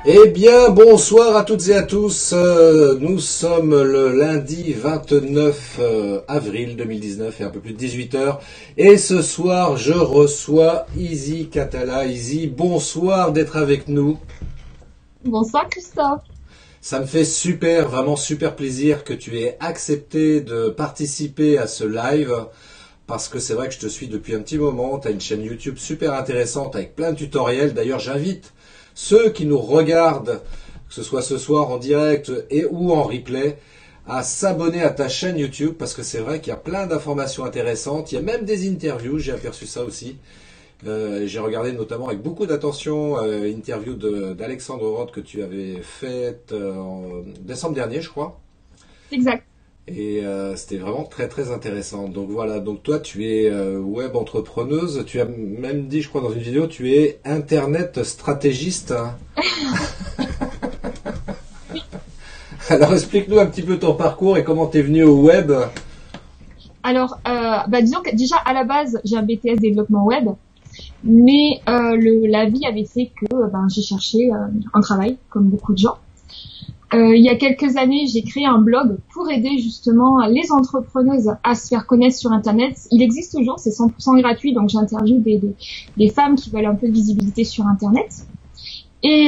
Eh bien, bonsoir à toutes et à tous. Nous sommes le lundi 29 avril 2019 et un peu plus de 18 heures. Et ce soir, je reçois Izzy Catala. Izzy, bonsoir d'être avec nous. Bonsoir Christophe. Ça me fait vraiment super plaisir que tu aies accepté de participer à ce live. Parce que c'est vrai que je te suis depuis un petit moment. Tu as une chaîne YouTube super intéressante avec plein de tutoriels. D'ailleurs, j'invite ceux qui nous regardent, que ce soit ce soir en direct et ou en replay, à s'abonner à ta chaîne YouTube parce que c'est vrai qu'il y a plein d'informations intéressantes. Il y a même des interviews, j'ai aperçu ça aussi. J'ai regardé notamment avec beaucoup d'attention l'interview d'Alexandre Roth que tu avais faite en décembre dernier, je crois. Exact. Et c'était vraiment très très intéressant. Donc voilà, donc toi tu es web entrepreneuse, tu as même dit je crois dans une vidéo, tu es internet stratégiste. Alors explique-nous un petit peu ton parcours et comment tu es venu au web. Alors, disons que déjà à la base j'ai un BTS développement web, mais la vie avait fait que j'ai cherché un travail comme beaucoup de gens. Il y a quelques années, j'ai créé un blog pour aider justement les entrepreneuses à se faire connaître sur Internet. Il existe toujours, c'est 100% gratuit, donc j'interviewe des femmes qui veulent un peu de visibilité sur Internet. Et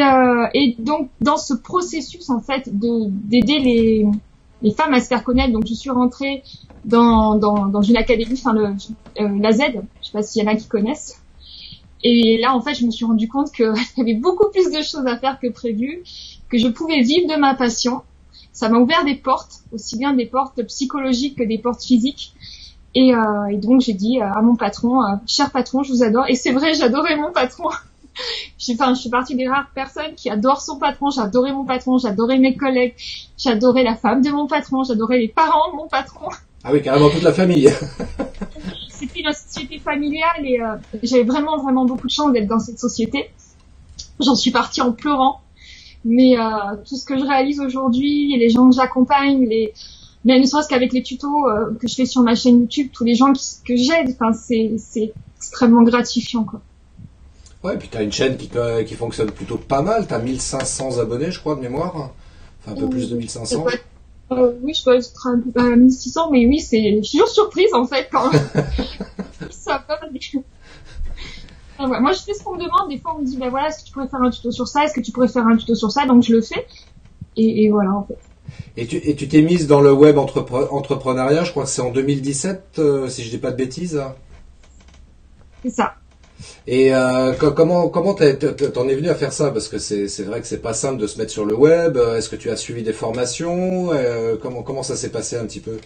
donc dans ce processus en fait d'aider les femmes à se faire connaître, donc je suis rentrée dans une académie, la Z, je sais pas s'il y en a qui connaissent. Et là en fait, je me suis rendu compte qu'il y avait beaucoup plus de choses à faire que prévu, que je pouvais vivre de ma passion. Ça m'a ouvert des portes, aussi bien des portes psychologiques que des portes physiques. Et donc j'ai dit à mon patron, cher patron, je vous adore. Et c'est vrai, j'adorais mon patron. Je suis partie des rares personnes qui adorent son patron. J'adorais mon patron, j'adorais mes collègues, j'adorais la femme de mon patron, j'adorais les parents de mon patron. Ah oui, carrément toute la famille. C'était une société familiale et j'avais vraiment vraiment beaucoup de chance d'être dans cette société. J'en suis partie en pleurant. Mais tout ce que je réalise aujourd'hui, et les gens que j'accompagne, même ne serait-ce qu'avec les tutos que je fais sur ma chaîne YouTube, tous les gens que j'aide, c'est extrêmement gratifiant, quoi. Ouais, et puis t'as une chaîne qui fonctionne plutôt pas mal. T'as 1500 abonnés, je crois, de mémoire. Enfin, un peu plus de 1500. Oui, je dois être à 1600, mais oui, je suis toujours surprise, en fait, quand ça va. Ouais, moi, je fais ce qu'on me demande. Des fois, on me dit, voilà, est-ce que tu pourrais faire un tuto sur ça? Est-ce que tu pourrais faire un tuto sur ça? Donc, je le fais. Et voilà, en fait. Et tu t'es mise dans le web entrepreneuriat, je crois que c'est en 2017, si je dis pas de bêtises. C'est ça. Et comment t'en es venu à faire ça? Parce que c'est vrai que c'est pas simple de se mettre sur le web. Est-ce que tu as suivi des formations? Comment ça s'est passé un petit peu?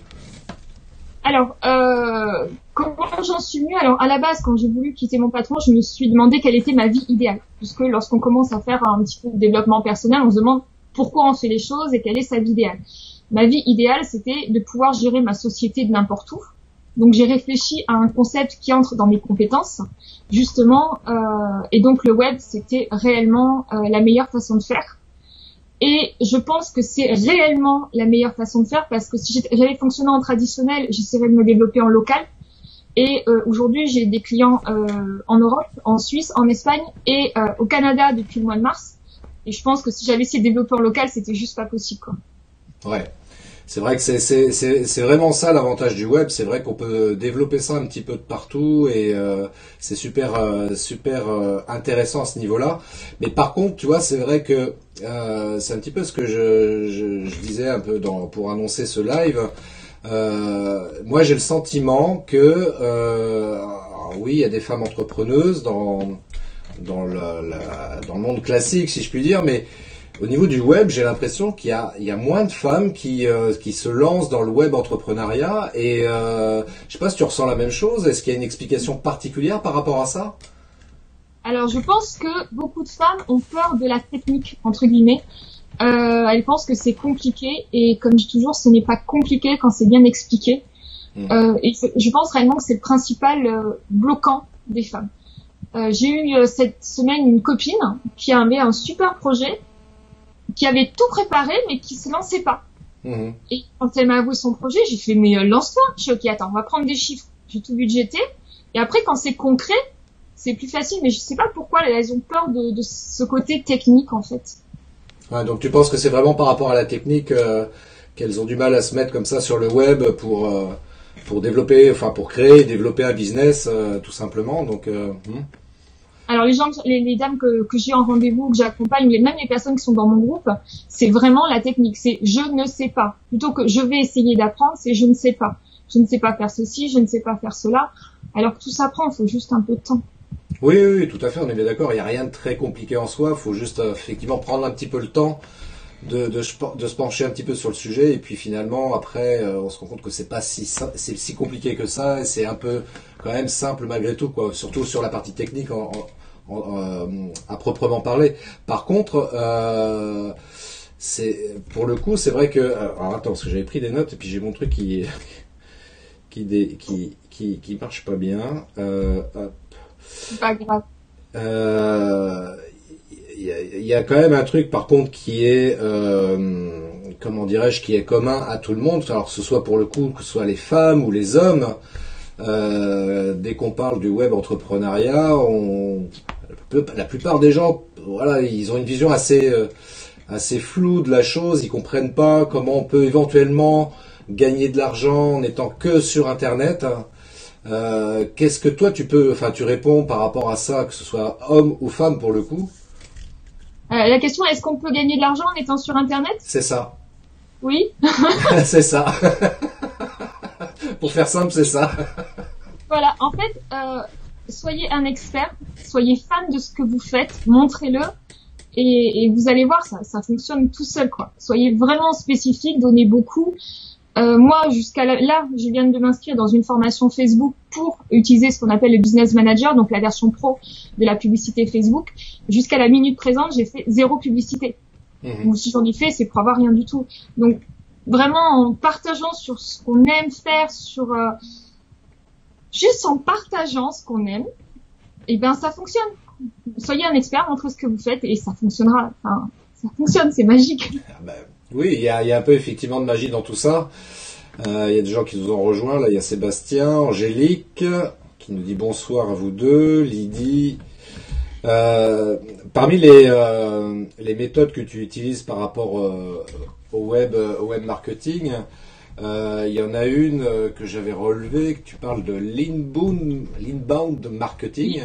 Alors, comment j'en suis venue? Alors, à la base, quand j'ai voulu quitter mon patron, je me suis demandé quelle était ma vie idéale. Puisque lorsqu'on commence à faire un petit peu de développement personnel, on se demande pourquoi on fait les choses et quelle est sa vie idéale. Ma vie idéale, c'était de pouvoir gérer ma société de n'importe où. Donc, j'ai réfléchi à un concept qui entre dans mes compétences, justement. Et donc, le web, c'était réellement la meilleure façon de faire. Et je pense que c'est réellement la meilleure façon de faire parce que si j'avais fonctionné en traditionnel, j'essaierais de me développer en local. Et aujourd'hui, j'ai des clients en Europe, en Suisse, en Espagne et au Canada depuis le mois de mars. Et je pense que si j'avais essayé de développer en local, c'était juste pas possible, quoi. Ouais. C'est vrai que c'est vraiment ça l'avantage du web. C'est vrai qu'on peut développer ça un petit peu de partout et c'est super intéressant à ce niveau-là. Mais par contre, tu vois, c'est vrai que c'est un petit peu ce que je disais un peu pour annoncer ce live. Moi, j'ai le sentiment que oui, il y a des femmes entrepreneuses dans le monde classique, si je puis dire, mais au niveau du web, j'ai l'impression qu'il y a moins de femmes qui se lancent dans le web entrepreneuriat et je sais pas si tu ressens la même chose. Est-ce qu'il y a une explication particulière par rapport à ça? Alors, je pense que beaucoup de femmes ont peur de la technique, entre guillemets. Elles pensent que c'est compliqué et comme je dis toujours, ce n'est pas compliqué quand c'est bien expliqué. Et je pense réellement que c'est le principal bloquant des femmes. J'ai eu cette semaine une copine qui avait un super projet, qui avait tout préparé mais qui se lançait pas. Et quand elle m'a avoué son projet, j'ai fait mais lance-toi. Je suis ok, attends, on va prendre des chiffres. J'ai tout budgété. Et après, quand c'est concret, c'est plus facile. Mais je sais pas pourquoi elles ont peur de ce côté technique en fait. Ouais, donc tu penses que c'est vraiment par rapport à la technique qu'elles ont du mal à se mettre comme ça sur le web pour développer, enfin pour créer et développer un business tout simplement. Donc Alors les gens, les dames que j'ai en rendez-vous, que j'accompagne, même les personnes qui sont dans mon groupe, c'est vraiment la technique. C'est je ne sais pas. Plutôt que je vais essayer d'apprendre, c'est je ne sais pas. Je ne sais pas faire ceci, je ne sais pas faire cela. Alors que tout s'apprend, il faut juste un peu de temps. oui, oui, oui, tout à fait, on est bien d'accord. Il n'y a rien de très compliqué en soi. Il faut juste effectivement prendre un petit peu le temps de se pencher un petit peu sur le sujet. Et puis finalement, après, on se rend compte que c'est si compliqué que ça. Et c'est un peu quand même simple malgré tout, quoi. Surtout sur la partie technique à proprement parler. Par contre, pour le coup, c'est vrai que. Alors attends, parce que j'avais pris des notes et puis j'ai mon truc qui marche pas bien. Hop. C'est pas grave. Il y a quand même un truc par contre qui est comment dirais-je, qui est commun à tout le monde, alors que ce soit pour le coup que ce soit les femmes ou les hommes. Dès qu'on parle du web entrepreneuriat, la plupart des gens, voilà, ils ont une vision assez floue de la chose. Ils comprennent pas comment on peut éventuellement gagner de l'argent en étant que sur Internet. Qu'est-ce que toi tu réponds par rapport à ça, que ce soit homme ou femme pour le coup? La question, est-ce qu'on peut gagner de l'argent en étant sur Internet? C'est ça. Oui. C'est ça. Pour faire simple, c'est ça. Voilà. En fait, soyez un expert, soyez fan de ce que vous faites, montrez-le, et vous allez voir, ça fonctionne tout seul, quoi. Soyez vraiment spécifique, donnez beaucoup. Moi, jusqu'à là, je viens de m'inscrire dans une formation Facebook pour utiliser ce qu'on appelle le Business Manager, donc la version pro de la publicité Facebook. Jusqu'à la minute présente, j'ai fait 0 publicité. Donc, si j'en ai fait, c'est pour avoir rien du tout. Donc, vraiment, en partageant sur ce qu'on aime faire, juste en partageant ce qu'on aime, et ben, ça fonctionne. Soyez un expert, montrez ce que vous faites et ça fonctionnera. Enfin, ça fonctionne, c'est magique. Ah ben, oui, il y a un peu effectivement de magie dans tout ça. Il y a des gens qui nous ont rejoints. Là, il y a Sébastien, Angélique, qui nous dit bonsoir à vous deux, Lydie. Parmi les méthodes que tu utilises par rapport au web marketing, il y en a une que j'avais relevée, que tu parles de l'inbound marketing.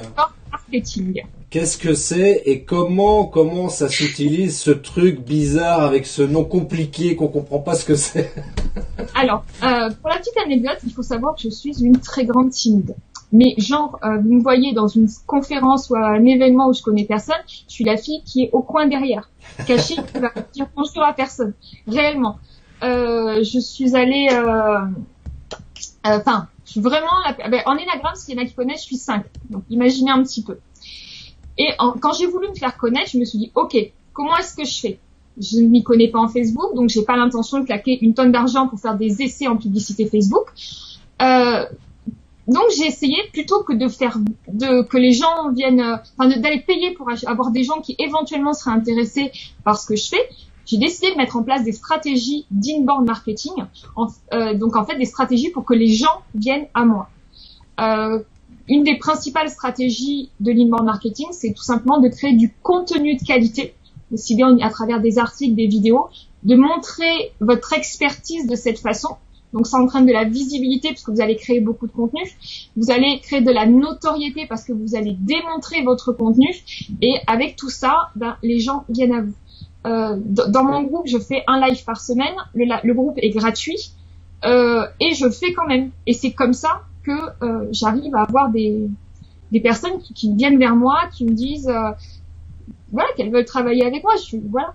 Marketing. Qu'est-ce que c'est et comment ça s'utilise, ce truc bizarre avec ce nom compliqué qu'on comprend pas ce que c'est? Alors, pour la petite anecdote, il faut savoir que je suis une très grande timide. Mais genre, vous me voyez dans une conférence ou à un événement où je connais personne, je suis la fille qui est au coin derrière, cachée, qui va dire bonjour à personne. Réellement. Je suis allée... je suis vraiment... en énagramme, s'il y en a qui connaissent, je suis 5. Donc, imaginez un petit peu. Et quand j'ai voulu me faire connaître, je me suis dit, ok, comment est-ce que je fais? Je ne m'y connais pas en Facebook, donc j'ai pas l'intention de claquer une tonne d'argent pour faire des essais en publicité Facebook. Donc j'ai essayé plutôt que que les gens viennent, d'aller payer pour avoir des gens qui éventuellement seraient intéressés par ce que je fais. J'ai décidé de mettre en place des stratégies d'inbound marketing, donc en fait des stratégies pour que les gens viennent à moi. Une des principales stratégies de l'inbound marketing, c'est tout simplement de créer du contenu de qualité, aussi bien à travers des articles, des vidéos, de montrer votre expertise de cette façon. Donc ça entraîne de la visibilité parce que vous allez créer beaucoup de contenu. Vous allez créer de la notoriété parce que vous allez démontrer votre contenu. Et avec tout ça, les gens viennent à vous. Dans mon groupe, je fais un live par semaine. Le groupe est gratuit et je le fais quand même. Et c'est comme ça que j'arrive à avoir des personnes qui viennent vers moi, qui me disent voilà, qu'elles veulent travailler avec moi. Voilà.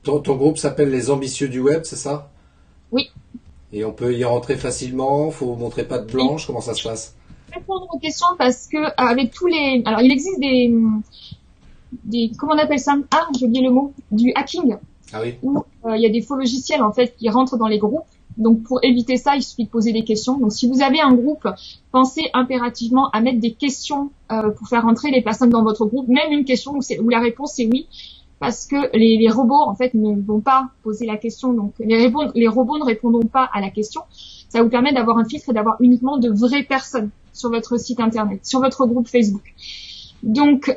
Ton groupe s'appelle Les Ambitieux du Web, c'est ça? Oui. Et on peut y rentrer facilement? Faut montrer patte blanche? Oui. Comment ça se passe? Répondre aux questions parce que avec tous les... Alors, il existe des... Comment on appelle ça? Ah, j'ai oublié le mot. Du hacking. Ah oui. Où il y a des faux logiciels, en fait, qui rentrent dans les groupes. Donc, pour éviter ça, il suffit de poser des questions. Donc, si vous avez un groupe, pensez impérativement à mettre des questions pour faire rentrer les personnes dans votre groupe. Même une question où la réponse est oui. Parce que les robots, en fait, ne vont pas poser la question. Donc, les robots ne répondront pas à la question. Ça vous permet d'avoir un filtre et d'avoir uniquement de vraies personnes sur votre site internet, sur votre groupe Facebook. Donc,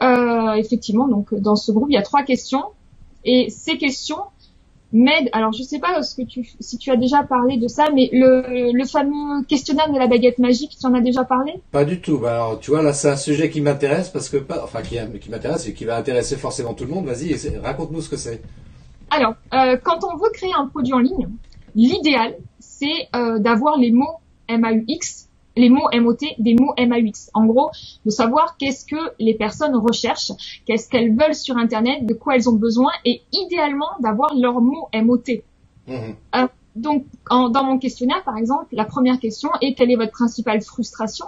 effectivement, donc dans ce groupe, il y a 3 questions. Et ces questions m'aident. Alors, je sais pas si tu as déjà parlé de ça, mais le fameux questionnaire de la baguette magique, tu en as déjà parlé? Pas du tout. Bah alors, tu vois, là, c'est un sujet qui m'intéresse parce que qui m'intéresse et qui va intéresser forcément tout le monde. Vas-y, raconte-nous ce que c'est. Alors, quand on veut créer un produit en ligne, l'idéal, c'est d'avoir les mots MAUX, les mots MOT, des mots MAUX. En gros, de savoir qu'est-ce que les personnes recherchent, qu'est-ce qu'elles veulent sur Internet, de quoi elles ont besoin, et idéalement d'avoir leurs mots MOT. Donc, dans mon questionnaire, par exemple, la première question est quelle est votre principale frustration?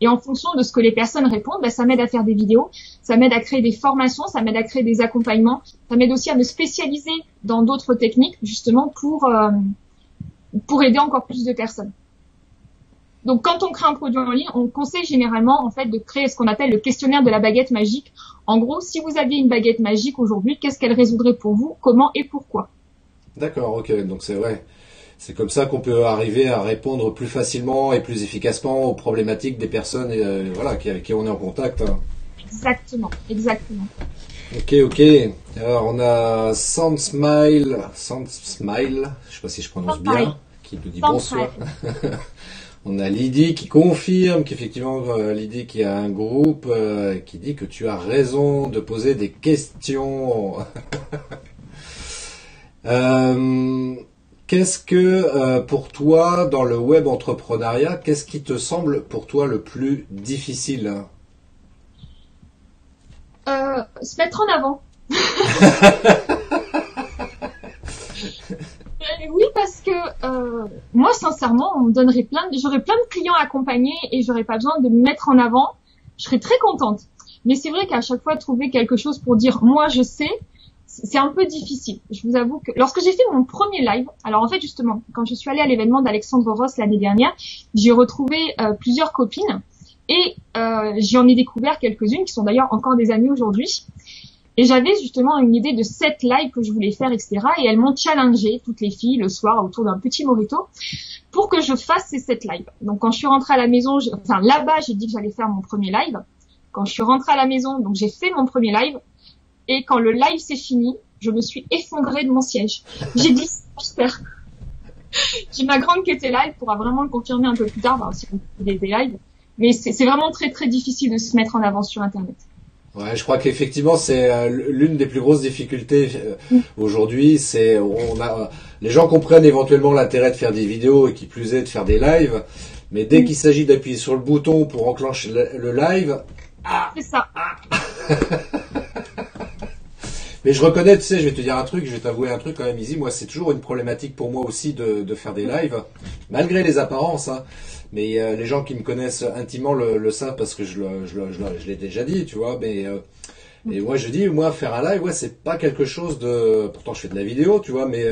Et en fonction de ce que les personnes répondent, ça m'aide à faire des vidéos, ça m'aide à créer des formations, ça m'aide à créer des accompagnements, ça m'aide aussi à me spécialiser dans d'autres techniques, justement pour aider encore plus de personnes. Donc, quand on crée un produit en ligne, on conseille généralement, en fait, de créer ce qu'on appelle le questionnaire de la baguette magique. En gros, si vous aviez une baguette magique aujourd'hui, qu'est-ce qu'elle résoudrait pour vous, comment et pourquoi? D'accord, ok, donc c'est vrai. C'est comme ça qu'on peut arriver à répondre plus facilement et plus efficacement aux problématiques des personnes voilà, avec qui on est en contact. Exactement, exactement. Ok, ok. Alors on a Sandsmile, je sais pas si je prononce bien, qui nous dit bonsoir. On a Lydie qui confirme qu'effectivement, Lydie qui a un groupe qui dit que tu as raison de poser des questions. Qu'est-ce que pour toi, dans le web entrepreneuriat, qu'est-ce qui te semble pour toi le plus difficile? Se mettre en avant. Oui, parce que moi, sincèrement, j'aurais plein de clients à accompagner et j'aurais pas besoin de me mettre en avant. Je serais très contente. Mais c'est vrai qu'à chaque fois, trouver quelque chose pour dire moi je sais, c'est un peu difficile. Je vous avoue que lorsque j'ai fait mon premier live, alors en fait justement, quand je suis allée à l'événement d'Alexandre Ross l'année dernière, j'ai retrouvé plusieurs copines et j'en ai découvert quelques-unes qui sont d'ailleurs encore des amies aujourd'hui. Et j'avais justement une idée de 7 lives que je voulais faire, etc. Et elles m'ont challengé, toutes les filles, le soir, autour d'un petit mojito, pour que je fasse ces 7 lives. Donc quand je suis rentrée à la maison, là-bas, j'ai dit que j'allais faire mon premier live. Quand je suis rentrée à la maison, donc j'ai fait mon premier live. Et quand le live s'est fini, je me suis effondrée de mon siège. J'ai dit, super. J'ai ma grande qui était là, elle pourra vraiment le confirmer un peu plus tard, si on fait des lives. Mais c'est vraiment très très difficile de se mettre en avant sur Internet. Ouais, je crois qu'effectivement c'est l'une des plus grosses difficultés aujourd'hui. C'est les gens comprennent éventuellement l'intérêt de faire des vidéos et qui plus est de faire des lives, mais dès qu'il s'agit d'appuyer sur le bouton pour enclencher le live, c'est ça. Mais je reconnais, tu sais, je vais te dire un truc, je vais t'avouer un truc quand même, Izzy. Moi, c'est toujours une problématique pour moi aussi de faire des lives, malgré les apparences. Hein. Mais les gens qui me connaissent intimement le savent parce que je l'ai déjà dit, tu vois. Mais et moi, je dis, moi, faire un live, ouais, c'est pas quelque chose de. Pourtant, je fais de la vidéo, tu vois, mais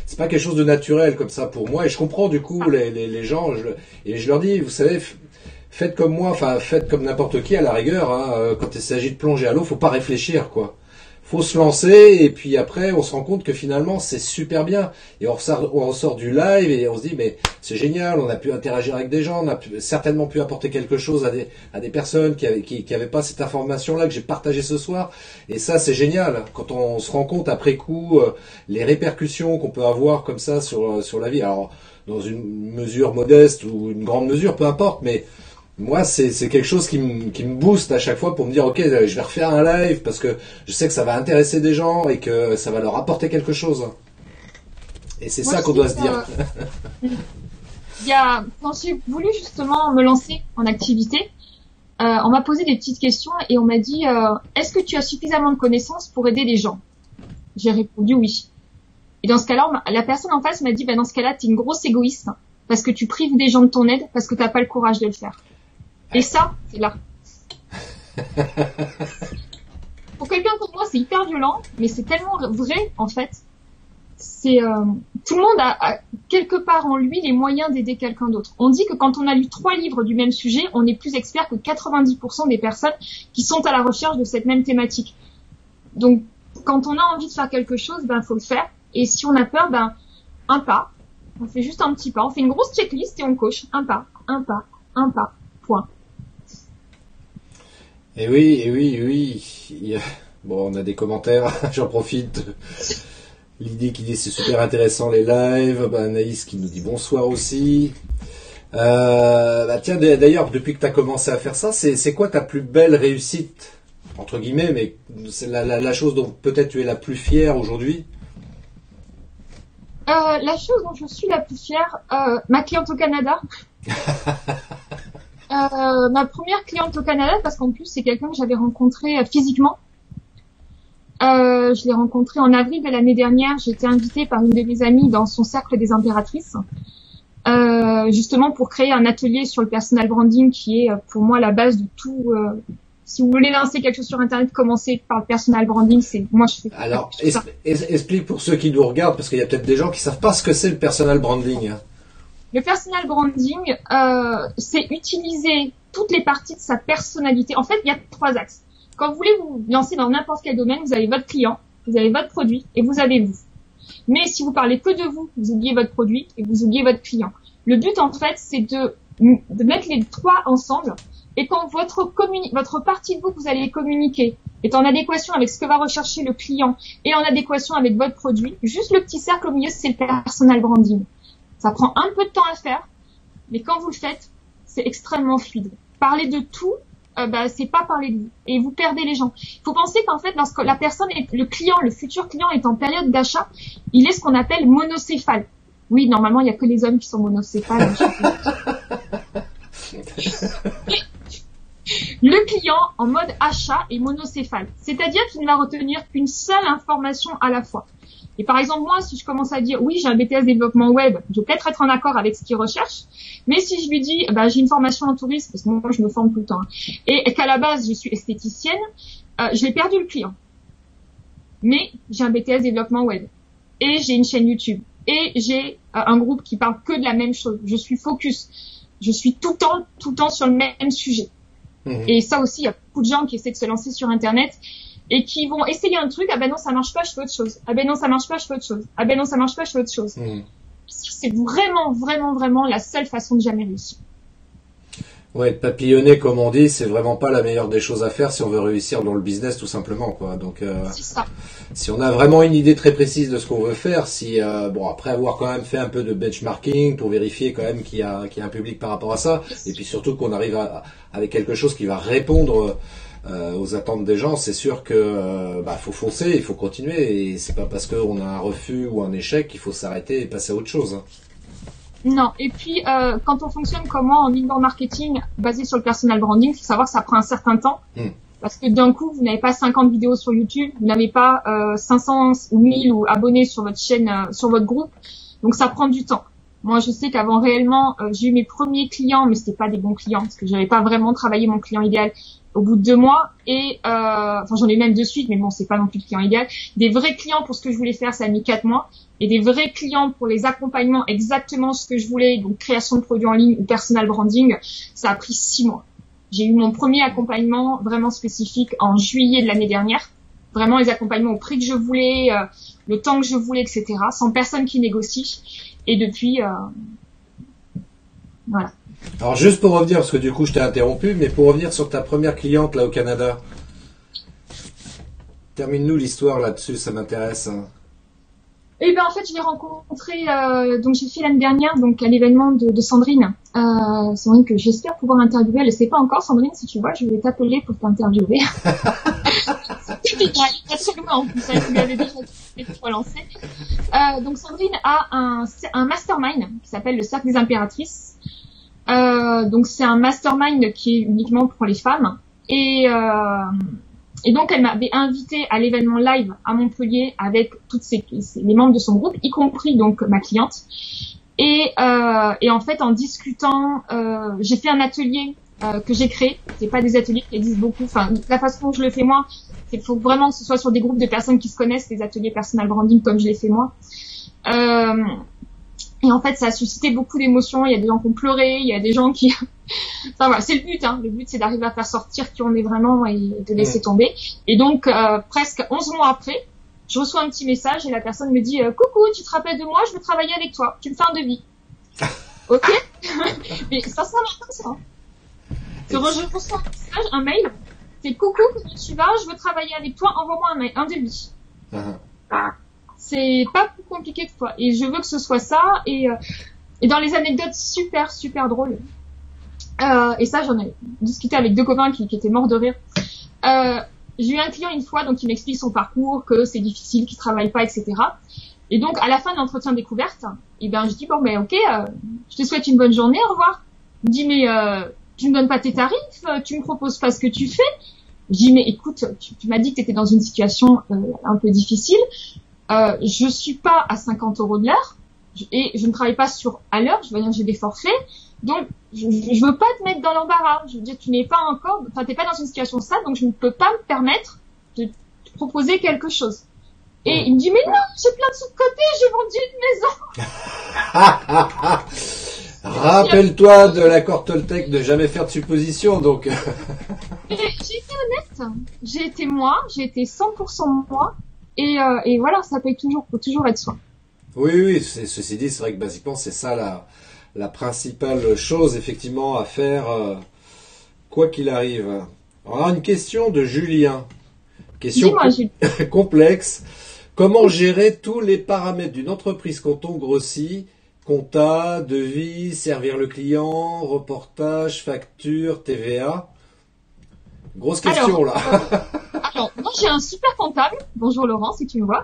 c'est pas quelque chose de naturel comme ça pour moi. Et je comprends du coup les gens. Et je leur dis, vous savez. Faites comme moi, enfin faites comme n'importe qui à la rigueur. Hein, quand il s'agit de plonger à l'eau, faut pas réfléchir, quoi. Faut se lancer et puis après on se rend compte que finalement c'est super bien et on ressort du live et on se dit mais c'est génial, on a pu interagir avec des gens, on a certainement pu apporter quelque chose à des personnes qui avaient pas cette information là que j'ai partagée ce soir et ça c'est génial quand on se rend compte après coup les répercussions qu'on peut avoir comme ça sur la vie. Alors dans une mesure modeste ou une grande mesure, peu importe, mais moi, c'est quelque chose qui me booste à chaque fois pour me dire, ok, je vais refaire un live parce que je sais que ça va intéresser des gens et que ça va leur apporter quelque chose. Et c'est ça qu'on doit se dire. Quand j'ai voulu justement me lancer en activité, on m'a posé des petites questions et on m'a dit, est-ce que tu as suffisamment de connaissances pour aider les gens? J'ai répondu oui. Et dans ce cas-là, la personne en face m'a dit, dans ce cas-là, t'es une grosse égoïste parce que tu prives des gens de ton aide parce que t'as pas le courage de le faire. Et ça, c'est là. Pour quelqu'un comme moi, c'est hyper violent, mais c'est tellement vrai, en fait. C'est tout le monde a quelque part en lui les moyens d'aider quelqu'un d'autre. On dit que quand on a lu 3 livres du même sujet, on est plus expert que 90% des personnes qui sont à la recherche de cette même thématique. Donc, quand on a envie de faire quelque chose, faut le faire. Et si on a peur, un pas. On fait juste un petit pas. On fait une grosse checklist et on coche un pas, un pas, un pas. Point. Et oui, et oui, et oui. Bon, on a des commentaires, j'en profite. L'idée qui dit c'est super intéressant les lives. Bah, Anaïs qui nous dit bonsoir aussi. Bah tiens, d'ailleurs, depuis que tu as commencé à faire ça, c'est quoi ta plus belle réussite, entre guillemets, mais c'est la chose dont peut-être tu es la plus fière aujourd'hui? La chose dont je suis la plus fière, ma cliente au Canada. Ma première cliente au Canada, parce qu'en plus c'est quelqu'un que j'avais rencontré physiquement. Je l'ai rencontrée en avril de l'année dernière. J'ai été invitée par une de mes amies dans son cercle des impératrices, justement pour créer un atelier sur le personal branding qui est pour moi la base de tout. Si vous voulez lancer quelque chose sur Internet, commencez par le personal branding. C'est moi je fais. Alors, explique pour ceux qui nous regardent, parce qu'il y a peut-être des gens qui savent pas ce que c'est le personal branding. Le personal branding, c'est utiliser toutes les parties de sa personnalité. En fait, il y a 3 axes. Quand vous voulez vous lancer dans n'importe quel domaine, vous avez votre client, vous avez votre produit et vous avez vous. Mais si vous parlez que de vous, vous oubliez votre produit et vous oubliez votre client. Le but, en fait, c'est de mettre les 3 ensemble. Et quand votre partie de vous que vous allez communiquer est en adéquation avec ce que va rechercher le client et en adéquation avec votre produit, juste le petit cercle au milieu, c'est le personal branding. Ça prend un peu de temps à faire, mais quand vous le faites, c'est extrêmement fluide. Parler de tout, c'est pas parler de vous. Et vous perdez les gens. Il faut penser qu'en fait, lorsque la personne le client, le futur client est en période d'achat, il est ce qu'on appelle monocéphale. Oui, normalement, il y a que les hommes qui sont monocéphales. Le client, en mode achat, est monocéphale. C'est-à-dire qu'il ne va retenir qu'une seule information à la fois. Et par exemple, moi, si je commence à dire, oui, j'ai un BTS développement web, je vais peut-être être en accord avec ce qu'il recherche. Mais si je lui dis, j'ai une formation en tourisme, parce que moi, je me forme tout le temps, et qu'à la base, je suis esthéticienne, je l'ai perdu le client. Mais j'ai un BTS développement web. Et j'ai une chaîne YouTube. Et j'ai un groupe qui parle que de la même chose. Je suis focus. Je suis tout le temps sur le même sujet. Et ça aussi, il y a beaucoup de gens qui essaient de se lancer sur Internet et qui vont essayer un truc, ah ben non, ça marche pas, je fais autre chose. Ah ben non, ça marche pas, je fais autre chose. Ah ben non, ça marche pas, je fais autre chose. C'est vraiment, vraiment, vraiment la seule façon de jamais réussir. Ouais, de papillonner, comme on dit, c'est vraiment pas la meilleure des choses à faire si on veut réussir dans le business, tout simplement, quoi. Donc, c'est ça. Si on a vraiment une idée très précise de ce qu'on veut faire, après avoir quand même fait un peu de benchmarking pour vérifier quand même qu'il y a un public par rapport à ça, et puis surtout qu'on arrive avec quelque chose qui va répondre aux attentes des gens, c'est sûr que faut foncer, il faut continuer, et c'est pas parce qu'on a un refus ou un échec qu'il faut s'arrêter et passer à autre chose. Non, et puis quand on fonctionne comme moi en inbound marketing basé sur le personal branding, il faut savoir que ça prend un certain temps. Parce que d'un coup, vous n'avez pas 50 vidéos sur YouTube, vous n'avez pas 500 ou 1000 ou abonnés sur votre chaîne, sur votre groupe. Donc ça prend du temps. Moi, je sais qu'avant réellement, j'ai eu mes premiers clients, mais c'était pas des bons clients parce que j'avais pas vraiment travaillé mon client idéal au bout de 2 mois. Et j'en ai eu même de suite, mais bon, c'est pas non plus le client idéal. Des vrais clients pour ce que je voulais faire, ça a mis 4 mois. Et des vrais clients pour les accompagnements, exactement ce que je voulais, donc création de produits en ligne ou personal branding, ça a pris 6 mois. J'ai eu mon premier accompagnement vraiment spécifique en juillet de l'année dernière. Vraiment les accompagnements au prix que je voulais, le temps que je voulais, etc. Sans personne qui négocie. Et depuis, voilà. Alors juste pour revenir, parce que du coup je t'ai interrompu, mais pour revenir sur ta première cliente là au Canada, termine-nous l'histoire là-dessus, ça m'intéresse. Et ben en fait je l'ai rencontrée, donc j'ai fait l'année dernière donc à l'événement de Sandrine, Sandrine que j'espère pouvoir interviewer. Elle ne sait pas encore, Sandrine, si tu vois, je vais t'appeler pour t'interviewer. Absolument, en plus, elle lui avait déjà dit pour lancer. Donc Sandrine a un mastermind qui s'appelle le Cercle des Impératrices. Donc c'est un mastermind qui est uniquement pour les femmes et donc elle m'avait invité à l'événement live à Montpellier avec toutes les membres de son groupe, y compris donc ma cliente. Et en fait en discutant, j'ai fait un atelier que j'ai créé. C'est pas des ateliers qui existent beaucoup. Enfin la façon dont je le fais moi, c'est faut vraiment que ce soit sur des groupes de personnes qui se connaissent, les ateliers personal branding comme je l'ai fait moi. Et en fait, ça a suscité beaucoup d'émotions. Il y a des gens qui ont pleuré, il y a des gens qui... Enfin voilà, c'est le but. Le but, c'est d'arriver à faire sortir qui on est vraiment et de laisser tomber. Et donc, presque 11 mois après, je reçois un petit message et la personne me dit « Coucou, tu te rappelles de moi? Je veux travailler avec toi. Tu me fais un devis. » Ok. Mais ça marche comme ça. Je reçois un message, un mail. C'est coucou, comment tu vas? Je veux travailler avec toi, envoie-moi un devis. C'est pas plus compliqué que toi. Et je veux que ce soit ça. Et dans les anecdotes super, super drôles. Et ça, j'en ai discuté avec deux copains qui étaient morts de rire. J'ai eu un client une fois, donc il m'explique son parcours, que c'est difficile, qu'il travaille pas, etc. Et donc, à la fin de l'entretien découverte, eh ben, je dis, bon, ben, ok, je te souhaite une bonne journée, au revoir. Il me dit, mais tu me donnes pas tes tarifs, tu me proposes pas ce que tu fais. Je dis, mais écoute, tu m'as dit que tu étais dans une situation un peu difficile. Je suis pas à 50 € de l'heure et je ne travaille pas à l'heure. Je veux dire, j'ai des forfaits. Donc, je veux pas te mettre dans l'embarras. Je veux dire, tu n'es pas encore, enfin, t'es pas dans une situation stable, donc je ne peux pas me permettre de te proposer quelque chose. Et il me dit, mais non, j'ai plein de sous de côté, j'ai vendu une maison. Rappelle-toi de l'accord Toltec de jamais faire de suppositions, donc. J'ai été honnête. J'ai été moi, j'ai été 100% moi. Et voilà, ça paye toujours, faut toujours être soi. Oui, ceci dit, c'est vrai que basiquement, c'est ça la principale chose, effectivement, à faire, quoi qu'il arrive. On a une question de Julien. Question complexe. Comment gérer tous les paramètres d'une entreprise quand on grossit? Compta, devis, servir le client, reportage, facture, TVA. Grosse question, là. Alors, moi, j'ai un super comptable. Bonjour Laurent, si tu me vois.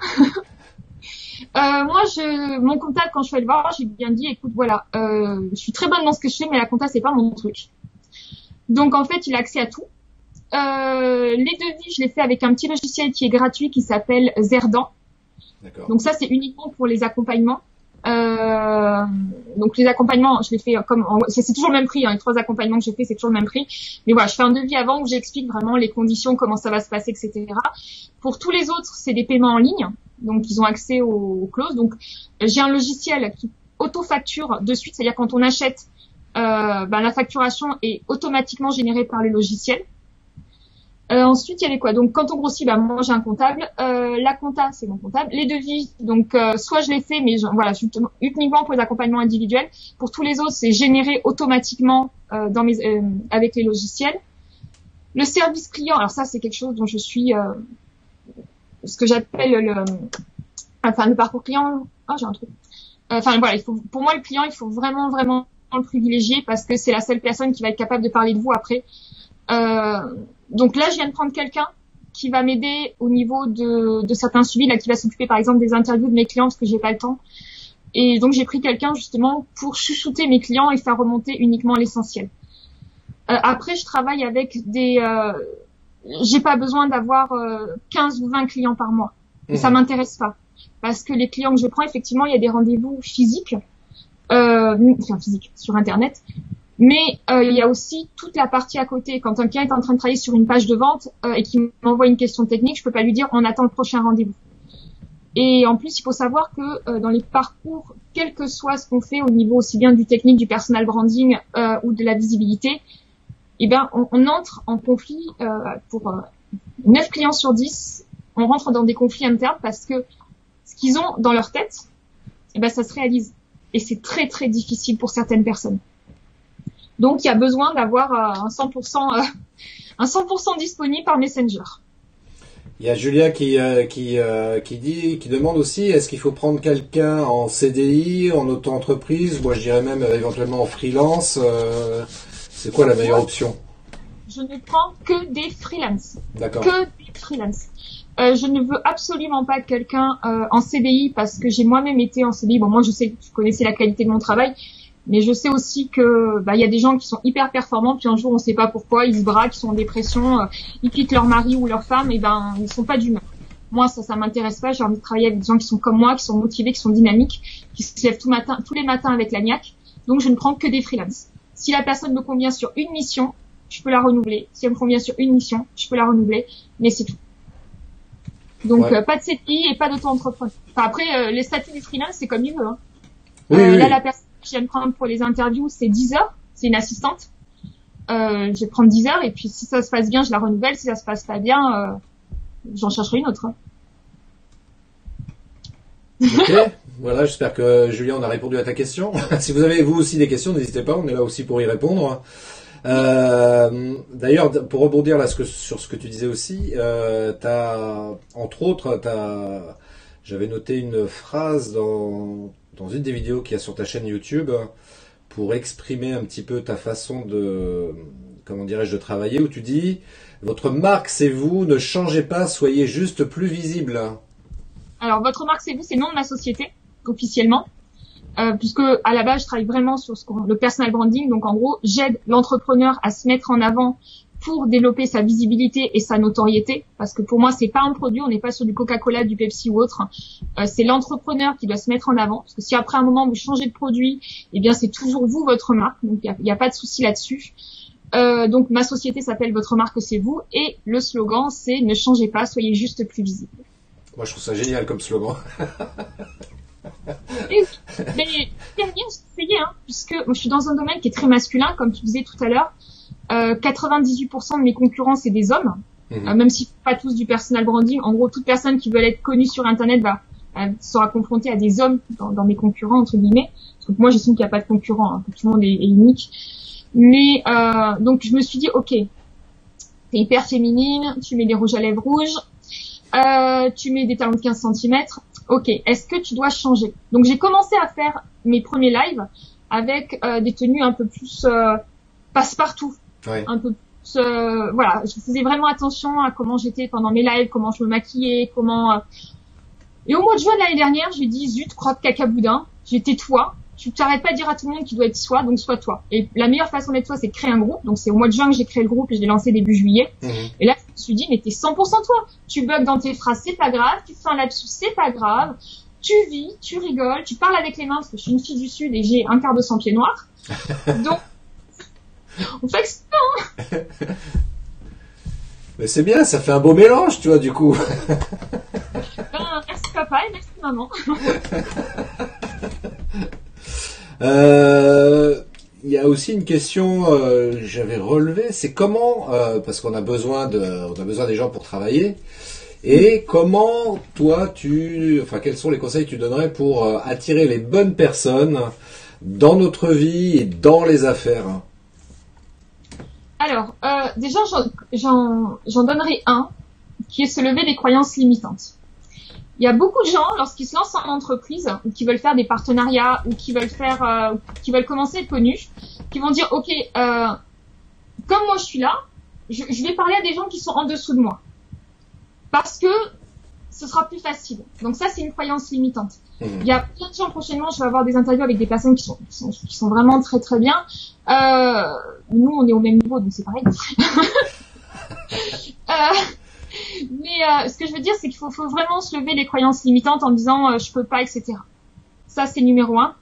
Mon comptable, quand je suis allée le voir, j'ai bien dit, écoute, voilà, je suis très bonne dans ce que je fais, mais la compta, c'est pas mon truc. Donc, en fait, il a accès à tout. Les devis, je les fais avec un petit logiciel qui est gratuit, qui s'appelle Zerdan. D'accord. Donc ça, c'est uniquement pour les accompagnements. Donc les accompagnements, je les fais c'est toujours le même prix, hein, les 3 accompagnements que j'ai fait, c'est toujours le même prix. Mais voilà, je fais un devis avant où j'explique vraiment les conditions, comment ça va se passer, etc. Pour tous les autres, c'est des paiements en ligne, donc ils ont accès aux clauses. Donc j'ai un logiciel qui auto-facture de suite, c'est-à-dire quand on achète, la facturation est automatiquement générée par le logiciel. Ensuite, il y avait quoi? Donc, quand on grossit, moi, j'ai un comptable. La compta, c'est mon comptable. Les devis, donc, soit je les fais, mais voilà, uniquement pour les accompagnements individuels. Pour tous les autres, c'est généré automatiquement avec les logiciels. Le service client, alors ça, c'est quelque chose dont je suis, ce que j'appelle le parcours client. Ah, j'ai un truc. Voilà, pour moi, le client, il faut vraiment, vraiment le privilégier parce que c'est la seule personne qui va être capable de parler de vous après. Donc là, je viens de prendre quelqu'un qui va m'aider au niveau de certains suivis, là, qui va s'occuper par exemple des interviews de mes clients parce que j'ai pas le temps. Et donc j'ai pris quelqu'un justement pour chouchouter mes clients et faire remonter uniquement l'essentiel. Après, je travaille avec j'ai pas besoin d'avoir 15 ou 20 clients par mois. Et ça m'intéresse pas. Parce que les clients que je prends, effectivement, il y a des rendez-vous physiques, physiques sur Internet. Mais il y a aussi toute la partie à côté. Quand un client est en train de travailler sur une page de vente et qu'il m'envoie une question technique, je peux pas lui dire on attend le prochain rendez-vous. Et en plus, il faut savoir que dans les parcours, quel que soit ce qu'on fait au niveau aussi bien du technique, du personal branding ou de la visibilité, on entre en conflit pour 9 clients sur 10, on rentre dans des conflits internes parce que ce qu'ils ont dans leur tête, ça se réalise. Et c'est très très difficile pour certaines personnes. Donc, il y a besoin d'avoir un 100% disponible par Messenger. Il y a Julia qui demande aussi, est-ce qu'il faut prendre quelqu'un en CDI, en auto-entreprise, moi je dirais même éventuellement en freelance, c'est quoi la meilleure option? Je ne prends que des freelances. D'accord. Que des freelances. Je ne veux absolument pas quelqu'un en CDI parce que j'ai moi-même été en CDI. Bon, moi je connaissais la qualité de mon travail. Mais je sais aussi que il y a des gens qui sont hyper performants, puis un jour on sait pas pourquoi, ils se braquent, ils sont en dépression, ils quittent leur mari ou leur femme, et ils sont pas d'humeur. Moi ça m'intéresse pas, j'ai envie de travailler avec des gens qui sont comme moi, qui sont motivés, qui sont dynamiques, qui se lèvent tous les matins avec la niaque. Donc je ne prends que des freelances. Si la personne me convient sur une mission, je peux la renouveler. Si elle me convient sur une mission, je peux la renouveler, mais c'est tout. Donc pas de CDI et pas d'auto-entrepreneur. Enfin, après les statuts du freelance, c'est comme il veut. Hein. Oui. Là la personne je viens de prendre pour les interviews, c'est 10 heures. C'est une assistante. Je vais prendre 10 heures et puis si ça se passe bien, je la renouvelle. Si ça se passe pas bien, j'en chercherai une autre. Ok. Voilà, j'espère que Julien, on a répondu à ta question. Si vous avez vous aussi des questions, n'hésitez pas. On est là aussi pour y répondre. D'ailleurs, pour rebondir là sur ce que tu disais aussi, entre autres, j'avais noté une phrase dans une des vidéos qu'il y a sur ta chaîne YouTube pour exprimer un petit peu ta façon comment dirais-je, de travailler, où tu dis, votre marque c'est vous, ne changez pas, soyez juste plus visible. Alors, votre marque c'est vous, c'est le nom de ma société, officiellement. Puisque à la base je travaille vraiment sur le personal branding, donc en gros j'aide l'entrepreneur à se mettre en avant pour développer sa visibilité et sa notoriété, parce que pour moi c'est pas un produit, on n'est pas sur du Coca-Cola, du Pepsi ou autre, c'est l'entrepreneur qui doit se mettre en avant, parce que si après un moment vous changez de produit, eh bien c'est toujours vous votre marque, donc il y a pas de souci là-dessus. Donc ma société s'appelle Votre marque c'est vous, et le slogan c'est ne changez pas, soyez juste plus visible. Moi je trouve ça génial comme slogan. Mais j'aime bien essayer, puisque moi, je suis dans un domaine qui est très masculin, comme tu disais tout à l'heure. 98% de mes concurrents, c'est des hommes, même si pas tous du personal branding. En gros, toute personne qui veut être connue sur Internet sera confrontée à des hommes dans mes concurrents, entre guillemets. Parce que moi, j'estime qu'il n'y a pas de concurrents, que tout le monde est unique. Mais donc, je me suis dit, ok, t'es hyper féminine, tu mets des rouges à lèvres rouges, tu mets des talons de 15 cm. Ok, est-ce que tu dois changer? Donc j'ai commencé à faire mes premiers lives avec des tenues un peu plus passe-partout, un peu plus voilà. Je faisais vraiment attention à comment j'étais pendant mes lives, comment je me maquillais, comment. Et au mois de juin de l'année dernière, j'ai dit zut, crotte caca boudin, j'étais toi. Tu t'arrêtes pas de dire à tout le monde qu'il doit être soi, donc sois toi. Et la meilleure façon d'être toi, c'est de créer un groupe. Donc c'est au mois de juin que j'ai créé le groupe et je l'ai lancé début juillet. Et là, je me suis dit, mais t'es 100% toi. Tu bugs dans tes phrases, c'est pas grave. Tu fais un lapsus, c'est pas grave. Tu vis, tu rigoles, tu parles avec les mains parce que je suis une fille du Sud et j'ai un quart de sang pied noir. Donc, on fait que ça, Mais c'est bien, ça fait un beau mélange, tu vois, du coup. Merci papa et merci maman. Il y a aussi une question j'avais relevée, c'est comment parce qu'on a besoin des gens pour travailler, et comment toi quels sont les conseils que tu donnerais pour attirer les bonnes personnes dans notre vie et dans les affaires? Alors déjà j'en donnerai un qui est se lever des croyances limitantes. Il y a beaucoup de gens, lorsqu'ils se lancent en entreprise, ou qui veulent faire des partenariats, ou qui veulent commencer à être connus, qui vont dire, ok, comme moi je suis là, je vais parler à des gens qui sont en dessous de moi. Parce que ce sera plus facile. Donc ça, c'est une croyance limitante. Il y a plein de gens prochainement, je vais avoir des interviews avec des personnes qui sont vraiment très très bien. Nous, on est au même niveau, donc c'est pareil. Mais ce que je veux dire, c'est qu'il faut vraiment se lever les croyances limitantes en disant je peux pas, etc. Ça, c'est numéro 1.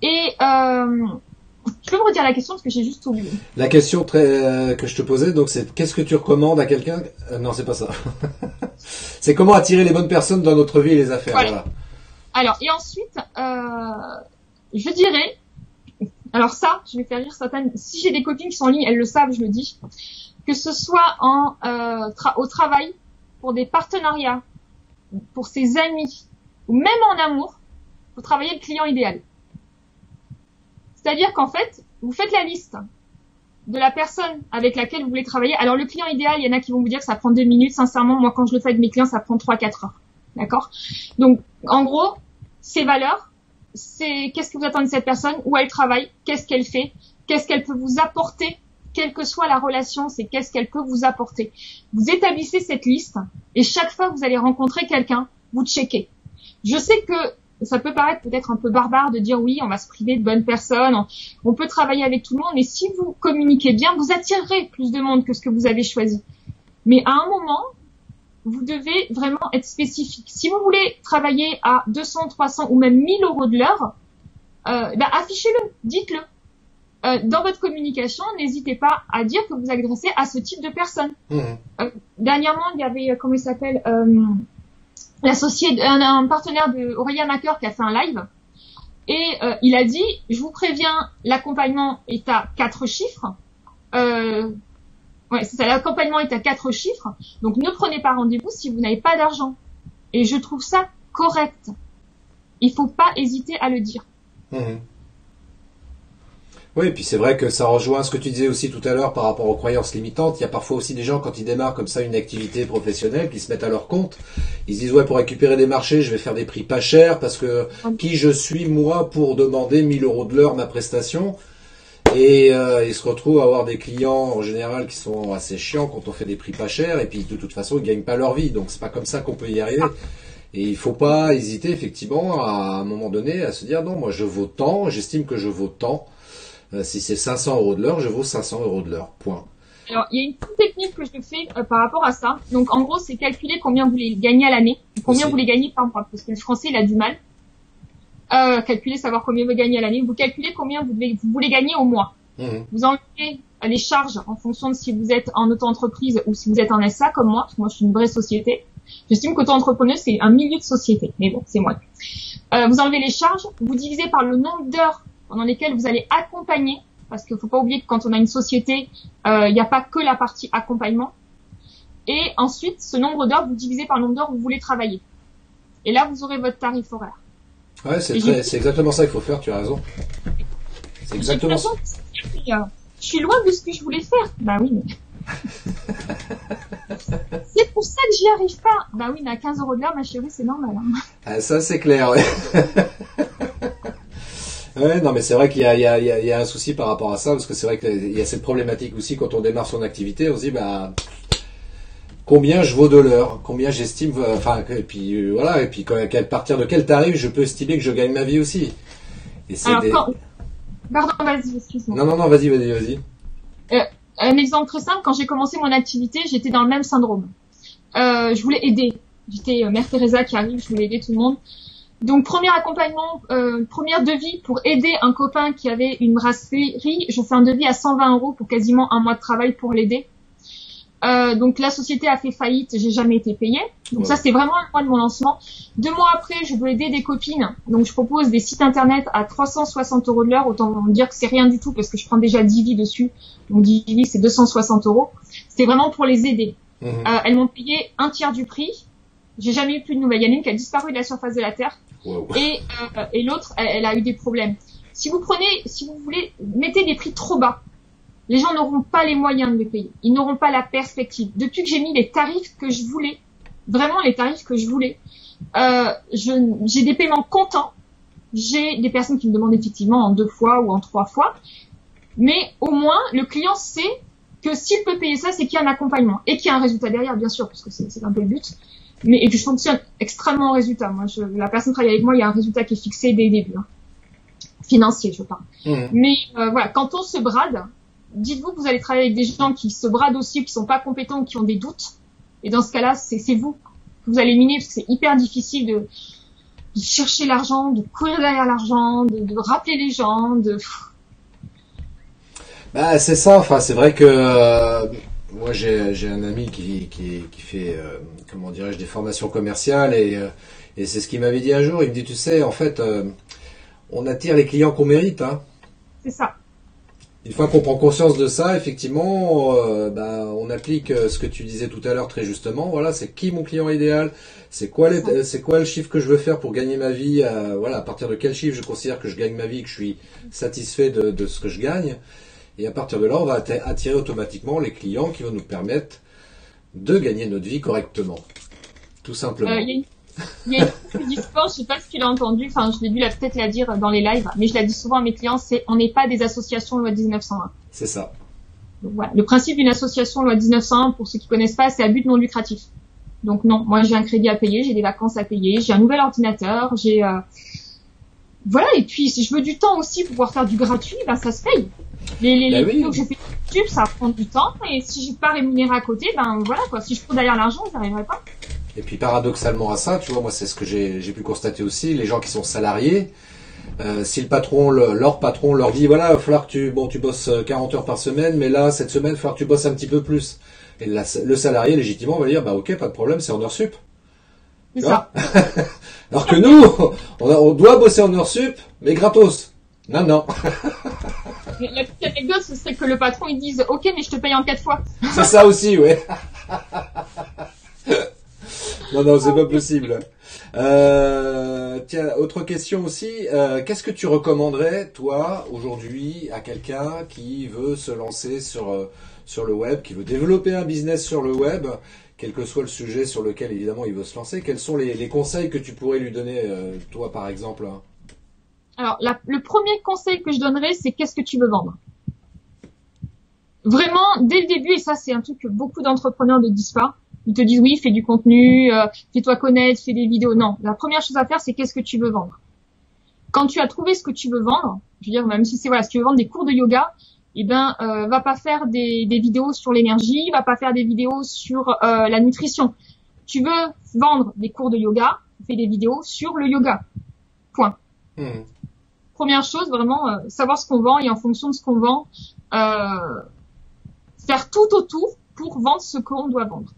Et je peux me redire la question parce que j'ai juste oublié. La question que je te posais, donc, c'est qu'est-ce que tu recommandes à quelqu'un? Non, c'est pas ça. C'est comment attirer les bonnes personnes dans notre vie et les affaires. Voilà. Alors, et ensuite, je dirais, alors ça, je vais faire rire certaines. Si j'ai des copines qui sont en ligne, elles le savent, je le dis. Que ce soit au travail, pour des partenariats, pour ses amis, ou même en amour, faut travailler le client idéal. C'est-à-dire qu'en fait, vous faites la liste de la personne avec laquelle vous voulez travailler. Alors le client idéal, il y en a qui vont vous dire que ça prend 2 minutes. Sincèrement, moi quand je le fais avec mes clients, ça prend 3-4 heures. D'accord? Donc, en gros, ses valeurs, c'est qu'est-ce que vous attendez de cette personne, où elle travaille, qu'est-ce qu'elle fait, qu'est-ce qu'elle peut vous apporter. Quelle que soit la relation, c'est qu'est-ce qu'elle peut vous apporter. Vous établissez cette liste et chaque fois que vous allez rencontrer quelqu'un, vous checkez. Je sais que ça peut paraître peut-être un peu barbare de dire oui, on va se priver de bonnes personnes, on peut travailler avec tout le monde, mais si vous communiquez bien, vous attirerez plus de monde que ce que vous avez choisi. Mais à un moment, vous devez vraiment être spécifique. Si vous voulez travailler à 200, 300 ou même 1000 euros de l'heure, affichez-le, dites-le. Dans votre communication, n'hésitez pas à dire que vous vous adressez à ce type de personnes. Dernièrement, il y avait, comment il s'appelle, l'associé, un partenaire de Aurélia Macker qui a fait un live. Et il a dit, je vous préviens, l'accompagnement est à 4 chiffres. Ouais, c'est ça, l'accompagnement est à 4 chiffres. Donc ne prenez pas rendez-vous si vous n'avez pas d'argent. Et je trouve ça correct. Il faut pas hésiter à le dire. Oui, et puis c'est vrai que ça rejoint ce que tu disais aussi tout à l'heure par rapport aux croyances limitantes. Il y a parfois aussi des gens, quand ils démarrent comme ça une activité professionnelle, qui se mettent à leur compte. Ils se disent, ouais, pour récupérer des marchés, je vais faire des prix pas chers parce que qui je suis, moi, pour demander 1 000 € de l'heure ma prestation. Et ils se retrouvent à avoir des clients, en général, qui sont assez chiants quand on fait des prix pas chers. Et puis, de toute façon, ils gagnent pas leur vie. Donc, c'est pas comme ça qu'on peut y arriver. Et il faut pas hésiter, effectivement, à un moment donné, à se dire, non, moi, je vaux tant, j'estime que je vaux tant. Si c'est 500 € de l'heure, je vaux 500 € de l'heure. Point. Alors, il y a une petite technique que je fais par rapport à ça. Donc, en gros, c'est calculer combien vous voulez gagner à l'année, combien vous voulez gagner par mois, parce que le français, il a du mal. Calculer, savoir combien vous gagnez à l'année. Vous calculez combien vous voulez gagner au mois. Vous enlevez les charges en fonction de si vous êtes en auto-entreprise ou si vous êtes en SA comme moi, parce que moi, je suis une vraie société. J'estime qu'auto-entrepreneur, c'est un milieu de société. Mais bon, c'est moi. Vous enlevez les charges, vous divisez par le nombre d'heures pendant lesquelles vous allez accompagner, parce qu'il faut pas oublier que quand on a une société, il n'y a pas que la partie accompagnement. Et ensuite, ce nombre d'heures, vous divisez par le nombre d'heures où vous voulez travailler. Et là, vous aurez votre tarif horaire. Ouais, c'est exactement ça qu'il faut faire, tu as raison. C'est exactement ça. Je suis loin de ce que je voulais faire. Bah oui, mais... c'est pour ça que j'y arrive pas. Bah oui, mais à 15 € de l'heure, ma chérie, c'est normal. Hein. Ah, ça, c'est clair, ouais. Ouais, non, mais c'est vrai qu'il y a un souci par rapport à ça, parce que c'est vrai qu'il y a cette problématique aussi quand on démarre son activité, on se dit, bah, combien je vaux de l'heure, combien j'estime, enfin, et puis voilà, et puis à partir de quel tarif je peux estimer que je gagne ma vie aussi. Et c'est Pardon, vas-y, excuse-moi. Non, vas-y. Un exemple très simple, quand j'ai commencé mon activité, j'étais dans le même syndrome. Je voulais aider. J'étais Mère Teresa qui arrive, je voulais aider tout le monde. Donc, premier accompagnement, première devis pour aider un copain qui avait une brasserie. Je fais un devis à 120 € pour quasiment un mois de travail pour l'aider. Donc, la société a fait faillite, j'ai jamais été payée. Donc, ça, c'était vraiment le mois de mon lancement. 2 mois après, je veux aider des copines. Donc, je propose des sites internet à 360 € de l'heure. Autant dire que c'est rien du tout parce que je prends déjà 10 vies dessus. Donc, 10 vies, c'est 260 €. C'était vraiment pour les aider. Elles m'ont payé un tiers du prix. J'ai jamais eu plus de nouvelles. Il y en a une qui a disparu de la surface de la Terre. Wow. Et l'autre, elle a eu des problèmes. Si vous voulez, mettez des prix trop bas. Les gens n'auront pas les moyens de les payer. Ils n'auront pas la perspective. Depuis que j'ai mis les tarifs que je voulais, vraiment les tarifs que je voulais, j'ai des paiements comptants. J'ai des personnes qui me demandent effectivement en 2 fois ou en 3 fois. Mais au moins, le client sait que s'il peut payer ça, c'est qu'il y a un accompagnement. Et qu'il y a un résultat derrière, bien sûr, parce que c'est un peu le but. Et que je fonctionne extrêmement au résultat. Moi, la personne qui travaille avec moi, il y a un résultat qui est fixé dès le début. Hein. Financier, je parle. Mais voilà, quand on se brade, dites-vous que vous allez travailler avec des gens qui se bradent aussi, qui sont pas compétents, qui ont des doutes. Et dans ce cas-là, c'est vous que vous allez miner, parce que c'est hyper difficile de chercher l'argent, de courir derrière l'argent, de rappeler les gens, Bah, c'est ça. Enfin, c'est vrai que moi, j'ai un ami qui fait, comment dirais-je, des formations commerciales et c'est ce qu'il m'avait dit un jour. Il me dit, tu sais, en fait, on attire les clients qu'on mérite. Hein. C'est ça. Une fois qu'on prend conscience de ça, effectivement, on applique ce que tu disais tout à l'heure très justement. Voilà, c'est qui mon client idéal, c'est quoi le chiffre que je veux faire pour gagner ma vie. Voilà, à partir de quel chiffre je considère que je gagne ma vie, que je suis satisfait de ce que je gagne. Et à partir de là, on va attirer automatiquement les clients qui vont nous permettre de gagner notre vie correctement, tout simplement. Il y a une du sport, je sais pas si tu l'as entendu, enfin je l'ai dû peut-être la dire dans les lives, mais je la dis souvent à mes clients, c'est on n'est pas des associations loi 1901. C'est ça. Donc, voilà. Le principe d'une association loi 1901, pour ceux qui connaissent pas, c'est à but non lucratif. Donc non, moi j'ai un crédit à payer, j'ai des vacances à payer, j'ai un nouvel ordinateur, voilà, et puis si je veux du temps aussi pour pouvoir faire du gratuit, ben ça se paye. Les vidéos que je fais sur YouTube, ça prend du temps, et si je suis pas rémunéré à côté, ben voilà quoi, si je cours derrière l'argent, je n'arriverai pas. Et puis paradoxalement à ça, tu vois, moi c'est ce que j'ai pu constater aussi, les gens qui sont salariés, si le patron, leur patron leur dit, voilà, il va falloir que tu bosses 40 heures par semaine, mais là, cette semaine, il va falloir que tu bosses un petit peu plus. Et là, le salarié, légitimement, va dire, bah ok, pas de problème, c'est en heure sup. C'est ça. Alors que nous, on doit bosser en heure sup, mais gratos. Non. La petite anecdote, ce serait que le patron, il dise, ok, mais je te paye en 4 fois. C'est ça aussi, ouais. Non, c'est pas possible. Tiens, autre question aussi. Qu'est-ce que tu recommanderais, toi, aujourd'hui, à quelqu'un qui veut se lancer sur le web, qui veut développer un business sur le web, quel que soit le sujet sur lequel, évidemment, il veut se lancer? Quels sont les conseils que tu pourrais lui donner, toi, par exemple? Alors, le premier conseil que je donnerais, c'est qu'est-ce que tu veux vendre? Vraiment, dès le début, et ça, c'est un truc que beaucoup d'entrepreneurs ne disent pas. Ils te disent oui, fais du contenu, fais-toi connaître, fais des vidéos. Non, la première chose à faire, c'est qu'est-ce que tu veux vendre. Quand tu as trouvé ce que tu veux vendre, je veux dire, même si c'est voilà, si tu veux vendre des cours de yoga, eh ben, va pas faire des vidéos sur l'énergie, va pas faire des vidéos sur la nutrition. Tu veux vendre des cours de yoga, fais des vidéos sur le yoga. Point. Première chose, vraiment, savoir ce qu'on vend et en fonction de ce qu'on vend, faire tout autour pour vendre ce qu'on doit vendre.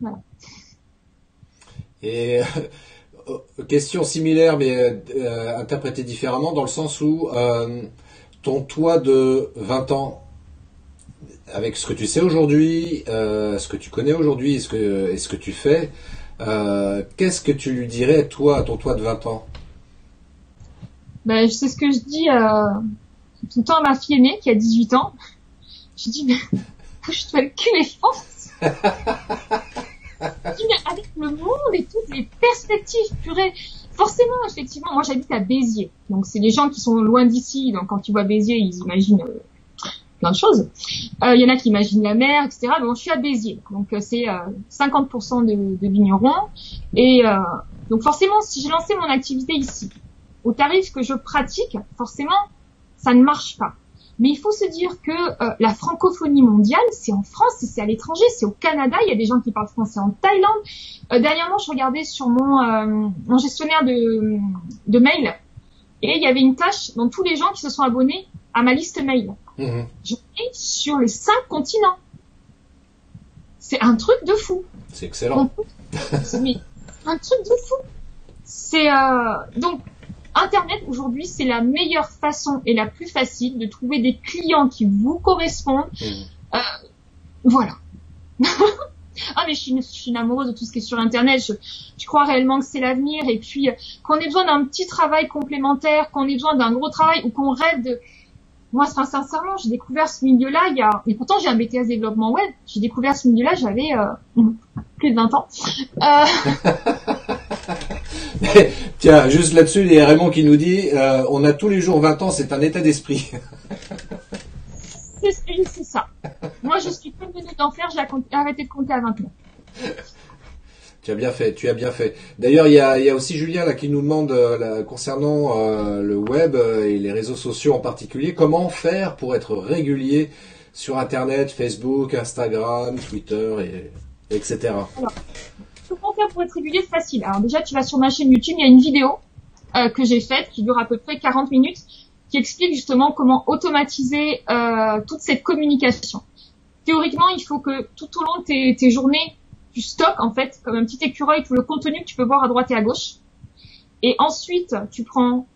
Voilà. Et question similaire, mais interprétée différemment, dans le sens où ton toi de 20 ans, avec ce que tu sais aujourd'hui, ce que tu connais aujourd'hui et ce que tu fais, qu'est-ce que tu lui dirais, toi, à ton toi de 20 ans? Ben, c'est ce que je dis tout le temps à ma fille aînée qui a 18 ans. Je dis, mais bouge-toi le cul et fonce. Je dis, mais avec le monde et toutes les perspectives, purée. Forcément, effectivement, moi j'habite à Béziers. Donc c'est les gens qui sont loin d'ici. Donc quand tu vois Béziers, ils imaginent plein de choses. Il y en a qui imaginent la mer, etc. Bon, je suis à Béziers. Donc c'est 50% de vignerons. Et donc forcément, si j'ai lancé mon activité ici, au tarif que je pratique, forcément, ça ne marche pas. Mais il faut se dire que la francophonie mondiale, c'est en France, c'est à l'étranger, c'est au Canada. Il y a des gens qui parlent français en Thaïlande. Dernièrement, je regardais sur mon gestionnaire de mail et il y avait une tâche dans tous les gens qui se sont abonnés à ma liste mail. J'en ai sur les 5 continents. C'est un truc de fou. C'est excellent. Mais un truc de fou. C'est donc Internet aujourd'hui, c'est la meilleure façon et la plus facile de trouver des clients qui vous correspondent. Voilà. Ah mais je suis une amoureuse de tout ce qui est sur Internet. Je crois réellement que c'est l'avenir et puis qu'on ait besoin d'un petit travail complémentaire, qu'on ait besoin d'un gros travail ou qu'on rêve de. Moi, sincèrement, j'ai découvert ce milieu-là et pourtant j'ai un BTS développement web. J'ai découvert ce milieu-là, j'avais plus de 20 ans. Tiens, juste là-dessus, il y a Raymond qui nous dit on a tous les jours 20 ans, c'est un état d'esprit. C'est ça. Moi, je suis comme venue d'enfer, j'ai arrêté de compter à 20 ans. Tu as bien fait. D'ailleurs, il y a aussi Julien là qui nous demande concernant le web et les réseaux sociaux en particulier, comment faire pour être régulier sur Internet, Facebook, Instagram, Twitter, etc. Alors, comment faire pour être régulier? Facile. Alors déjà, tu vas sur ma chaîne YouTube, il y a une vidéo que j'ai faite qui dure à peu près 40 minutes qui explique justement comment automatiser toute cette communication. Théoriquement, il faut que tout au long de tes journées, tu stockes en fait comme un petit écureuil tout le contenu que tu peux voir à droite et à gauche. Et ensuite, tu prends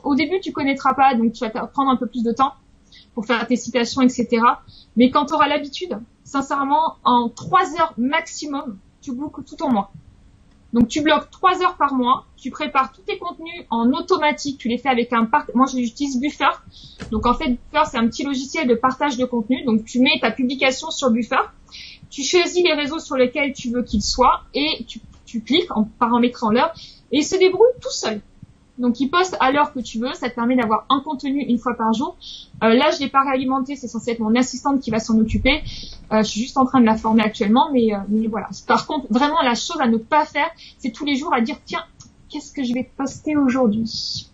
au début tu connaîtras pas, donc tu vas prendre un peu plus de temps pour faire tes citations, etc. Mais quand tu auras l'habitude, sincèrement, en 3 heures maximum, tu boucles tout ton mois. Donc tu bloques 3 heures par mois, tu prépares tous tes contenus en automatique, tu les fais avec moi j'utilise Buffer. Donc en fait Buffer c'est un petit logiciel de partage de contenu, donc tu mets ta publication sur Buffer, tu choisis les réseaux sur lesquels tu veux qu'ils soient et tu cliques en paramétrant l'heure et il se débrouille tout seul. Donc il poste à l'heure que tu veux, ça te permet d'avoir un contenu une fois par jour. Là je l'ai pas réalimenté, c'est censé être mon assistante qui va s'en occuper. Je suis juste en train de la former actuellement, mais voilà. Par contre, vraiment la chose à ne pas faire, c'est tous les jours à dire tiens, qu'est-ce que je vais poster aujourd'hui.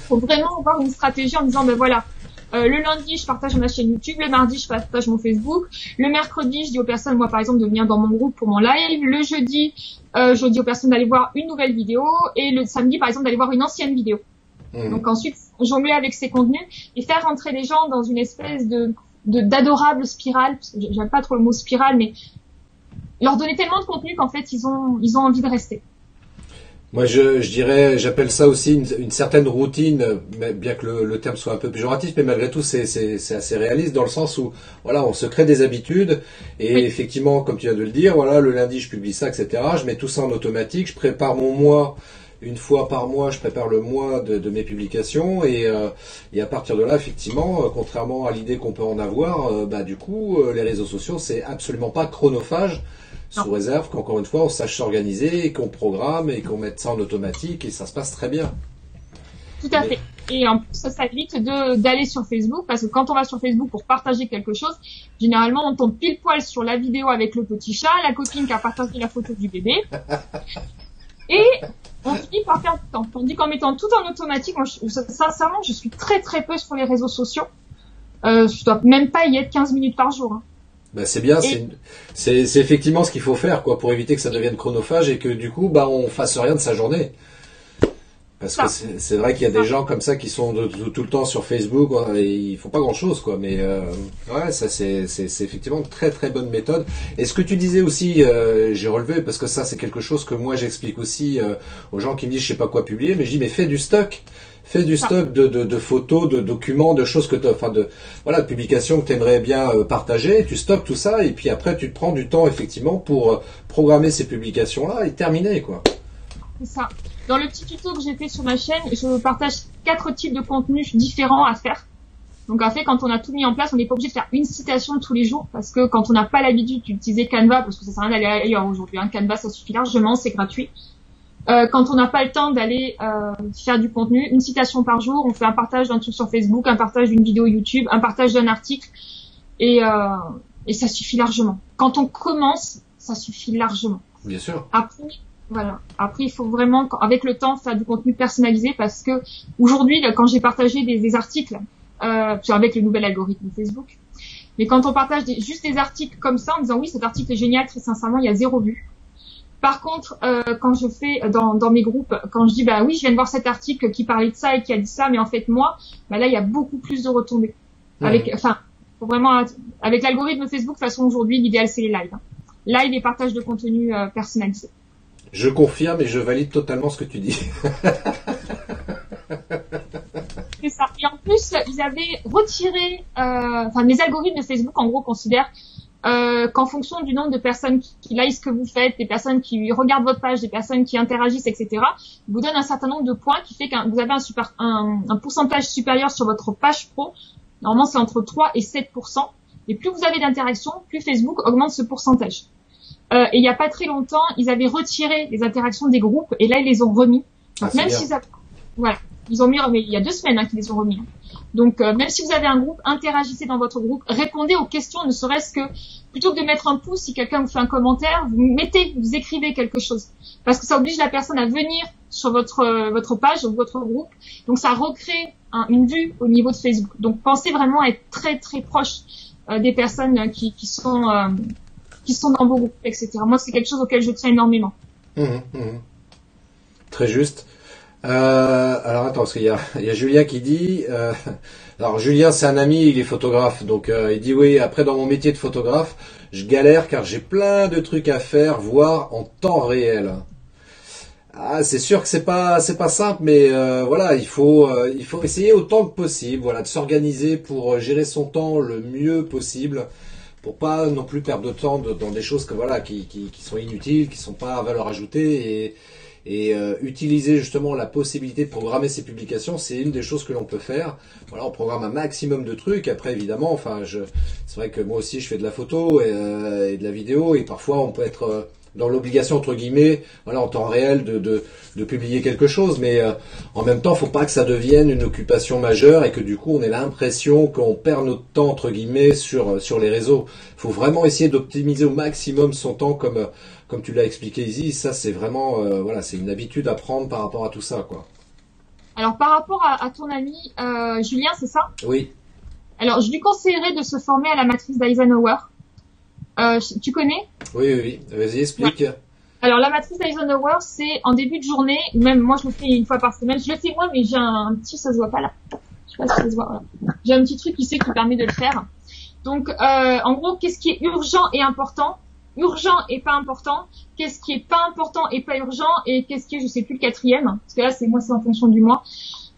Faut vraiment avoir une stratégie en disant ben voilà. Le lundi, je partage ma chaîne YouTube. Le mardi, je partage mon Facebook. Le mercredi, je dis aux personnes, moi par exemple, de venir dans mon groupe pour mon live. Le jeudi, je dis aux personnes d'aller voir une nouvelle vidéo. Et le samedi, par exemple, d'aller voir une ancienne vidéo. Donc ensuite, jongler avec ces contenus et faire rentrer les gens dans une espèce d'adorable spirale. Parce que j'aime pas trop le mot spirale, mais leur donner tellement de contenu qu'en fait, ils ont envie de rester. Moi, je dirais, j'appelle ça aussi une certaine routine, mais bien que le terme soit un peu péjoratif, mais malgré tout, c'est assez réaliste dans le sens où, voilà, on se crée des habitudes et Oui, effectivement, comme tu viens de le dire, voilà, le lundi, je publie ça, etc. Je mets tout ça en automatique, je prépare mon mois. Une fois par mois, je prépare le mois de mes publications et à partir de là, effectivement, contrairement à l'idée qu'on peut en avoir, bah, du coup, les réseaux sociaux, c'est absolument pas chronophage. non, Sous réserve qu'encore une fois, on sache s'organiser et qu'on programme et qu'on mette ça en automatique et ça se passe très bien. tout à Mais fait. Et en plus, ça évite d'aller sur Facebook, parce que quand on va sur Facebook pour partager quelque chose, généralement, on tombe pile poil sur la vidéo avec le petit chat, la copine qui a partagé la photo du bébé, et on finit par perdre du temps. Tandis qu'en mettant tout en automatique, moi, sincèrement, je suis très très peu sur les réseaux sociaux. Je dois même pas y être 15 minutes par jour, hein. bah, c'est bien, Et c'est effectivement ce qu'il faut faire quoi pour éviter que ça devienne chronophage et que du coup bah on fasse rien de sa journée. Parce que ça, c'est vrai qu'il y a des ça. gens comme ça qui sont tout le temps sur Facebook et ils font pas grand chose quoi. Mais ouais, ça c'est effectivement une très très bonne méthode. Et ce que tu disais aussi, j'ai relevé parce que ça c'est quelque chose que moi j'explique aussi aux gens qui me disent je sais pas quoi publier, mais je dis mais fais du stock. Fais du Ça. stock de photos, de documents, de choses que tu enfin de voilà, de publications que tu aimerais bien partager, tu stockes tout ça et puis après tu te prends du temps effectivement pour programmer ces publications là et terminer quoi. C'est ça. Dans le petit tuto que j'ai fait sur ma chaîne, je partage 4 types de contenus différents à faire. Donc en fait, quand on a tout mis en place, on n'est pas obligé de faire une citation tous les jours, parce que quand on n'a pas l'habitude d'utiliser Canva, parce que ça sert à rien d'aller ailleurs aujourd'hui, hein, Canva ça suffit largement, c'est gratuit. Quand on n'a pas le temps d'aller faire du contenu, une citation par jour, on fait un partage d'un truc sur Facebook, un partage d'une vidéo YouTube, un partage d'un article, et, euh, et ça suffit largement. Quand on commence, ça suffit largement. Bien sûr. Après, voilà. Après, il faut vraiment, avec le temps, faire du contenu personnalisé parce que aujourd'hui, quand j'ai partagé des articles, avec le nouvel algorithme Facebook, mais quand on partage juste des articles comme ça en disant oui, cet article est génial, très sincèrement, il y a 0 vue. Par contre, quand je fais dans mes groupes, quand je dis bah oui, je viens de voir cet article qui parlait de ça et qui a dit ça, mais en fait moi, bah là il y a beaucoup plus de retombées. Mhm. Enfin, faut vraiment avec l'algorithme Facebook, de toute façon aujourd'hui l'idéal c'est les lives. Live et partage de contenu personnalisé. Je confirme et je valide totalement ce que tu dis. C'est ça. Et en plus, ils avaient retiré, enfin les algorithmes de Facebook en gros considèrent qu'en fonction du nombre de personnes qui like ce que vous faites, des personnes qui regardent votre page, des personnes qui interagissent, etc., ils vous donnent un certain nombre de points qui fait que vous avez un pourcentage supérieur sur votre page pro. Normalement, c'est entre 3 et 7%. Et plus vous avez d'interactions, plus Facebook augmente ce pourcentage. Et il n'y a pas très longtemps, ils avaient retiré les interactions des groupes et là, ils les ont remis. Ah Donc c'est même bien. si ça, voilà, ils ont mis, mais il y a 2 semaines qu'ils les ont remis. Donc même si vous avez un groupe, interagissez dans votre groupe, répondez aux questions, ne serait-ce que plutôt que de mettre un pouce, si quelqu'un vous fait un commentaire, vous écrivez quelque chose, parce que ça oblige la personne à venir sur votre page ou votre groupe. Donc ça recrée une vue au niveau de Facebook. Donc pensez vraiment à être très très proche des personnes qui sont dans vos groupes, etc. Moi c'est quelque chose auquel je tiens énormément. Mhm, mhm. Très juste. Alors attends, parce il y a Julien qui dit. Alors Julien, c'est un ami, il est photographe, donc il dit oui. Après, dans mon métier de photographe, je galère car j'ai plein de trucs à faire, voire en temps réel. Ah, c'est sûr que c'est pas simple, mais voilà, il faut essayer autant que possible, voilà, de s'organiser pour gérer son temps le mieux possible, pour pas non plus perdre de temps dans des choses que voilà qui sont inutiles, qui sont pas à valeur ajoutée et utiliser justement la possibilité de programmer ses publications, c'est une des choses que l'on peut faire. Voilà, on programme un maximum de trucs. Après, évidemment, enfin, c'est vrai que moi aussi, je fais de la photo et de la vidéo, et parfois, on peut être dans l'obligation entre guillemets, voilà, en temps réel, de publier quelque chose. Mais en même temps, faut pas que ça devienne une occupation majeure et que du coup, on ait l'impression qu'on perd notre temps entre guillemets sur les réseaux. Faut vraiment essayer d'optimiser au maximum son temps comme tu l'as expliqué Izzy, ça c'est vraiment voilà, c'est une habitude à prendre par rapport à tout ça quoi. Alors par rapport à ton ami Julien, c'est ça? Oui, Alors je lui conseillerais de se former à la matrice d'Eisenhower. Tu connais? oui, oui, oui. Vas-y, Ouais. explique. Alors la matrice d'Eisenhower, c'est en début de journée, même moi je le fais une fois par semaine. Je le fais moi, mais j'ai un petit, ça se voit pas là. Je sais pas si ça se voit. Voilà. J'ai un petit truc qui permet de le faire. Donc en gros, qu'est-ce qui est urgent et important? urgent et pas important, qu'est-ce qui est pas important et pas urgent, et qu'est-ce qui est, je sais plus, le quatrième, parce que là, c'est en fonction du mois.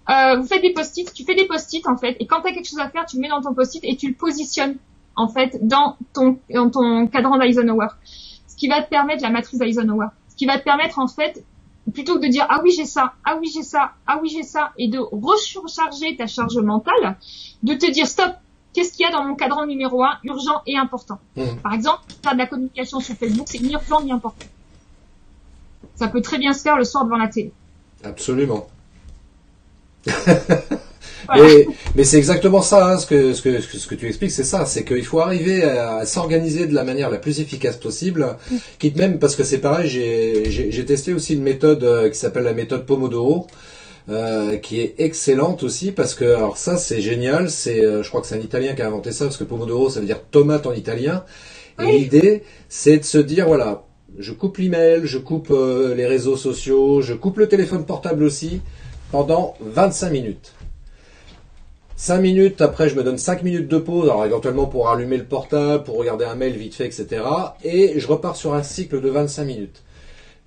Vous faites des post-it, tu fais des post-it, en fait, et quand t'as quelque chose à faire, tu le mets dans ton post-it et tu le positionnes, en fait, dans ton cadran d'Eisenhower. Ce qui va te permettre, la matrice d'Eisenhower, ce qui va te permettre, en fait, plutôt que de dire, ah oui, j'ai ça, ah oui, j'ai ça, ah oui, j'ai ça, et de recharger ta charge mentale, de te dire, stop, qu'est-ce qu'il y a dans mon cadran numéro 1, urgent et important. Par exemple, faire de la communication sur Facebook, c'est ni urgent ni important. Ça peut très bien se faire le soir devant la télé. Absolument. Voilà. Mais c'est exactement ça, hein, ce que tu expliques, c'est ça, c'est qu'il faut arriver à s'organiser de la manière la plus efficace possible, quitte même, parce que c'est pareil, j'ai testé aussi une méthode qui s'appelle la méthode Pomodoro, qui est excellente aussi, parce que, alors ça c'est génial, je crois que c'est un Italien qui a inventé ça, parce que Pomodoro ça veut dire tomate en italien, et Oui. l'idée c'est de se dire, voilà, je coupe l'email, je coupe les réseaux sociaux, je coupe le téléphone portable aussi, pendant 25 minutes. 5 minutes, après je me donne 5 minutes de pause, alors éventuellement pour allumer le portable, pour regarder un mail vite fait, etc. Et je repars sur un cycle de 25 minutes.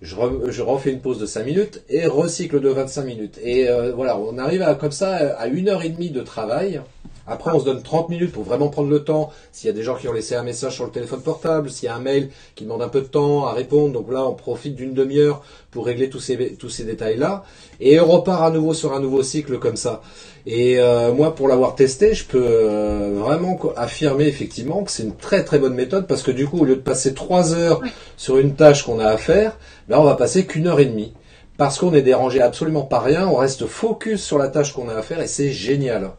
Je refais une pause de 5 minutes et recycle de 25 minutes. Et voilà, on arrive comme ça à 1h30 de travail. Après, on se donne 30 minutes pour vraiment prendre le temps. S'il y a des gens qui ont laissé un message sur le téléphone portable, s'il y a un mail qui demande un peu de temps à répondre, donc là, on profite d'une demi-heure pour régler tous ces détails-là. Et on repart à nouveau sur un nouveau cycle comme ça. Et moi, pour l'avoir testé, je peux vraiment affirmer effectivement que c'est une très très bonne méthode, parce que du coup, au lieu de passer 3 heures sur une tâche qu'on a à faire, là, on va passer qu'1h30. Parce qu'on est dérangé absolument par rien, on reste focus sur la tâche qu'on a à faire, et c'est génial.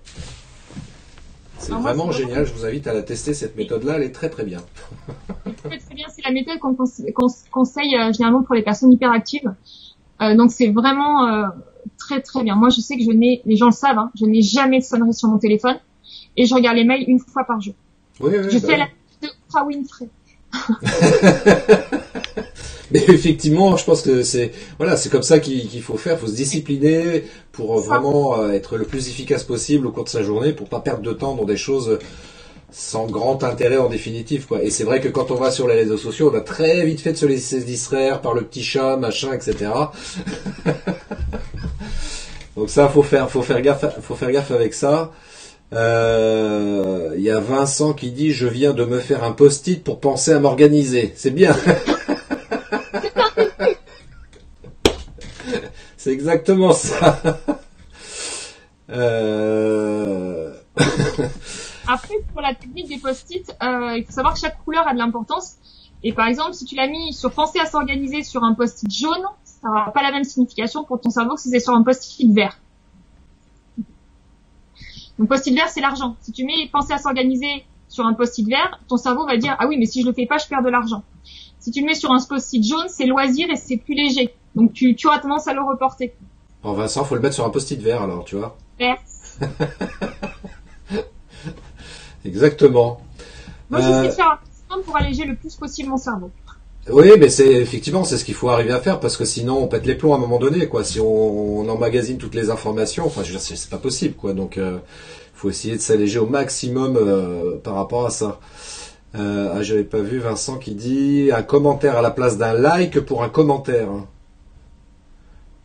C'est vraiment génial, je vous invite à la tester, cette méthode-là, elle est très très bien. Très très bien, c'est la méthode qu'on conseille généralement pour les personnes hyperactives. Donc c'est vraiment très très bien. Moi je sais que les gens le savent, hein, je n'ai jamais de sonnerie sur mon téléphone, et je regarde les mails une fois par jour. Oui, je fais la de Oprah Winfrey. Mais effectivement, je pense que c'est comme ça qu'il faut faire. Il faut se discipliner pour vraiment être le plus efficace possible au cours de sa journée, pour pas perdre de temps dans des choses sans grand intérêt en définitive, quoi. Et c'est vrai que quand on va sur les réseaux sociaux, on a très vite fait de se laisser distraire par le petit chat, machin, etc. Donc ça, faut faire gaffe avec ça. Il y a Vincent qui dit: je viens de me faire un post-it pour penser à m'organiser. C'est bien. C'est exactement ça. Après, pour la technique des post-it, il faut savoir que chaque couleur a de l'importance. Et par exemple, si tu l'as mis sur penser à s'organiser sur un post-it jaune, ça n'aura pas la même signification pour ton cerveau que si c'est sur un post-it vert. Donc post-it vert, c'est l'argent. Si tu mets penser à s'organiser sur un post-it vert, ton cerveau va dire: ah oui, mais si je le fais pas, je perds de l'argent. Si tu le mets sur un post-it jaune, c'est loisir et c'est plus léger. Donc tu auras tendance à le reporter. Alors Vincent, faut le mettre sur un post-it vert alors, tu vois. Vert. Exactement. Moi, j'essaie de faire un maximum pour alléger le plus possible mon cerveau. Oui, mais effectivement c'est ce qu'il faut arriver à faire, parce que sinon on pète les plombs à un moment donné, quoi. Si on emmagasine toutes les informations, enfin, je veux dire, c'est pas possible, quoi. Donc, faut essayer de s'alléger au maximum par rapport à ça. J'avais pas vu Vincent qui dit un commentaire à la place d'un like pour un commentaire.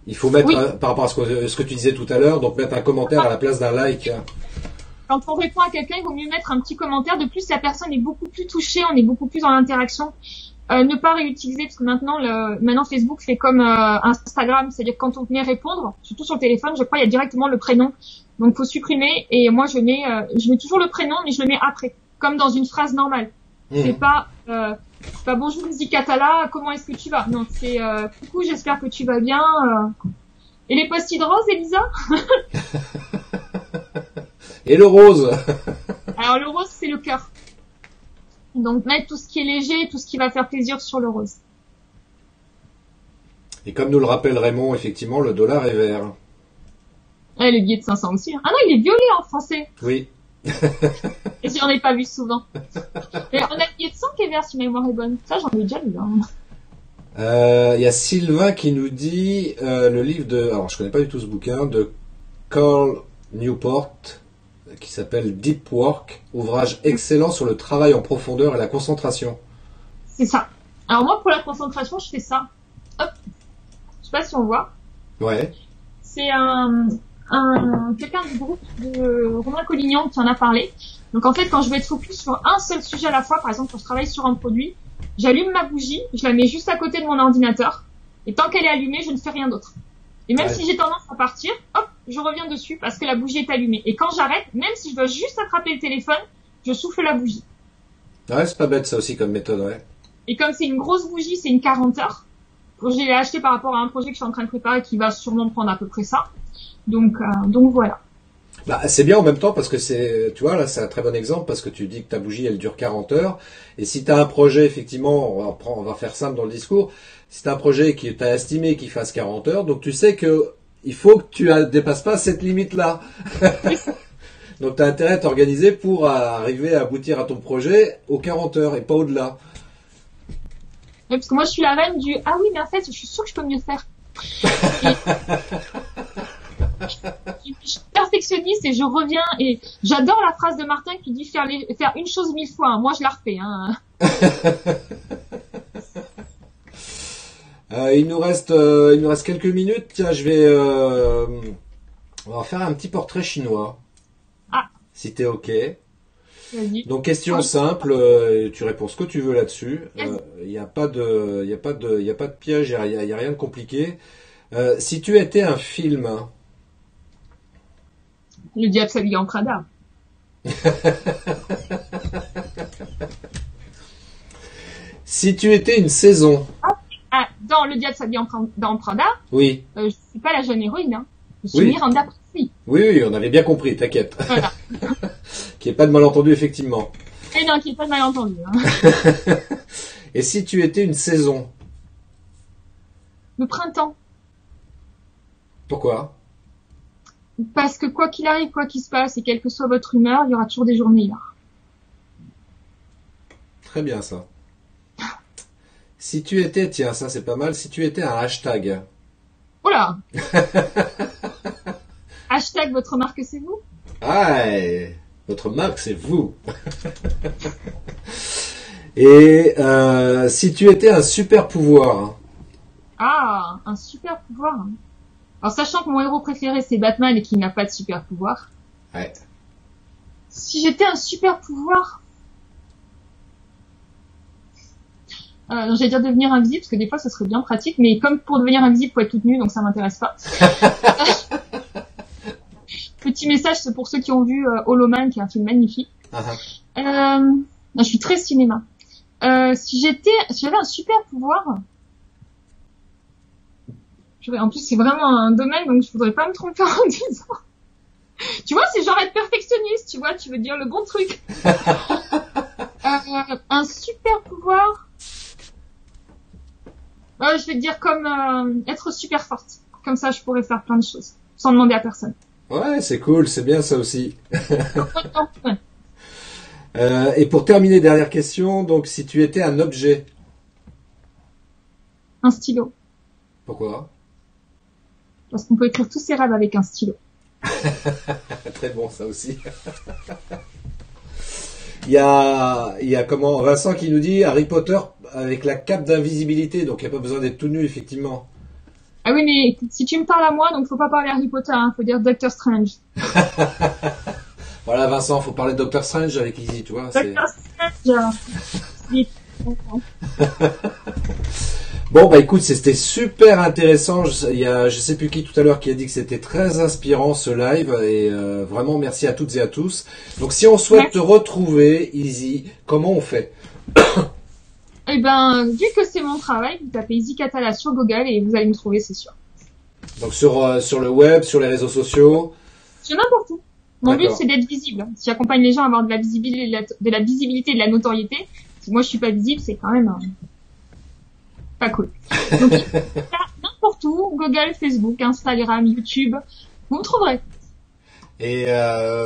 Il faut mettre, par rapport à ce que tu disais tout à l'heure, donc mettre un commentaire à la place d'un like. Quand on répond à quelqu'un, il vaut mieux mettre un petit commentaire. De plus, la personne est beaucoup plus touchée, on est beaucoup plus dans l'interaction. Ne pas réutiliser, parce que maintenant Facebook fait comme Instagram, c'est-à-dire que quand on venait répondre, surtout sur le téléphone, je crois il y a directement le prénom. Donc faut supprimer, et moi je mets toujours le prénom, mais je le mets après, comme dans une phrase normale. C'est pas bonjour Zikatala, comment est-ce que tu vas? Non, c'est coucou, j'espère que tu vas bien. Et les post-it roses, Elisa? Et le rose? Alors le rose, c'est le cœur. Donc mettre tout ce qui est léger, tout ce qui va faire plaisir sur le rose. Et comme nous le rappelle Raymond, effectivement, le dollar est vert. Ouais, le billet de 500 aussi. Ah non, il est violet en français. Oui. Et j'en ai pas vu souvent. Mais on a le billet de 100 qui est vert, si ma mémoire est bonne. Ça, j'en ai déjà lu. Il y a Sylvain qui nous dit le livre alors je connais pas du tout ce bouquin, de Carl Newport, qui s'appelle Deep Work, ouvrage excellent sur le travail en profondeur et la concentration. C'est ça. Alors moi, pour la concentration, je fais ça. Hop, je sais pas si on voit. Ouais. C'est quelqu'un du groupe de Romain Collignon qui en a parlé. Donc en fait, quand je vais être focus sur un seul sujet à la fois, par exemple quand je travaille sur un produit, j'allume ma bougie, je la mets juste à côté de mon ordinateur, et tant qu'elle est allumée, je ne fais rien d'autre. Et même si j'ai tendance à partir, hop, je reviens dessus parce que la bougie est allumée. Et quand j'arrête, même si je dois juste attraper le téléphone, je souffle la bougie. Ouais, c'est pas bête ça aussi comme méthode, ouais. Et comme c'est une grosse bougie, c'est une 40 heures. Je l'ai acheté par rapport à un projet que je suis en train de préparer qui va sûrement prendre à peu près ça. Donc voilà. Bah, c'est bien en même temps parce que tu vois, là, c'est un très bon exemple parce que tu dis que ta bougie, elle dure 40 heures. Et si tu as un projet, effectivement, on va faire simple dans le discours. Si tu as un projet qui t'a estimé qu'il fasse 40 heures, donc tu sais que il faut que tu dépasses pas cette limite-là. Donc tu as intérêt à t'organiser pour arriver à aboutir à ton projet aux 40 heures et pas au-delà. Ouais, parce que moi, je suis la reine du « Ah oui, mais en fait, je suis sûre que je peux mieux faire. » Je suis perfectionniste et je reviens et j'adore la phrase de Martin qui dit faire une chose 1000 fois. Moi, je la refais. Hein. Il nous reste quelques minutes. Tiens, on va faire un petit portrait chinois. Ah. Si t'es ok. Vas-y. Donc question simple, tu réponds ce que tu veux là-dessus. Il n'y a pas de piège, il y a rien de compliqué. Si tu étais un film. Le diable s'habille en Prada. Si tu étais une saison. Ah, dans Le diable s'habille en Prada. Oui. Je suis pas la jeune héroïne. Hein. Je suis Miranda Priestly. Oui, on avait bien compris, t'inquiète. Voilà. Qu'il n'y ait pas de malentendu, effectivement. Et non, qu'il n'y ait pas de malentendu. Hein. Et si tu étais une saison? Le printemps. Pourquoi? Parce que quoi qu'il arrive, quoi qu'il se passe, et quelle que soit votre humeur, il y aura toujours des journées là. Très bien ça. Si tu étais, tiens, ça c'est pas mal, si tu étais un hashtag. Oula. Hashtag votre marque c'est vous. Ah, votre marque c'est vous. Et si tu étais un super pouvoir. Ah, un super pouvoir. Alors sachant que mon héros préféré c'est Batman et qu'il n'a pas de super pouvoir. Ouais. Si j'étais un super pouvoir, j'allais dire devenir invisible parce que des fois ça serait bien pratique, mais comme pour devenir invisible faut être toute nue donc ça m'intéresse pas. Petit message c'est pour ceux qui ont vu Hollow Man qui est un film magnifique. Je suis très cinéma. Si j'avais un super pouvoir. En plus, c'est vraiment un domaine, donc je voudrais pas me tromper en disant. Tu vois, c'est genre être perfectionniste, tu vois, tu veux dire le bon truc. Un super pouvoir. Je vais te dire comme être super forte. Comme ça, je pourrais faire plein de choses, sans demander à personne. Ouais, c'est cool, c'est bien ça aussi. Et pour terminer, dernière question, donc si tu étais un objet. Un stylo. Pourquoi? Parce qu'on peut écrire tous ses rêves avec un stylo. Très bon, ça aussi. Il y a comment Vincent qui nous dit Harry Potter avec la cape d'invisibilité, donc il n'y a pas besoin d'être tout nu, effectivement. Ah oui, mais si tu me parles à moi, donc faut pas parler Harry Potter, hein, faut dire Doctor Strange. Voilà, Vincent, faut parler de Doctor Strange avec Izzy, tu vois. Doctor Strange. Bon, bah écoute, c'était super intéressant. Il y a, je sais plus qui tout à l'heure qui a dit que c'était très inspirant ce live et vraiment merci à toutes et à tous. Donc si on souhaite te retrouver, Izzy, comment on fait? Eh ben, vu que c'est mon travail, vous tapez Izzy Catala sur Google et vous allez me trouver, c'est sûr. Donc sur le web, sur les réseaux sociaux? Sur n'importe où. Mon but c'est d'être visible. Si j'accompagne les gens à avoir de la visibilité et de la notoriété, si moi je suis pas visible, c'est quand même pas cool. Donc n'importe où, Google, Facebook, Instagram, YouTube, vous me trouverez. Et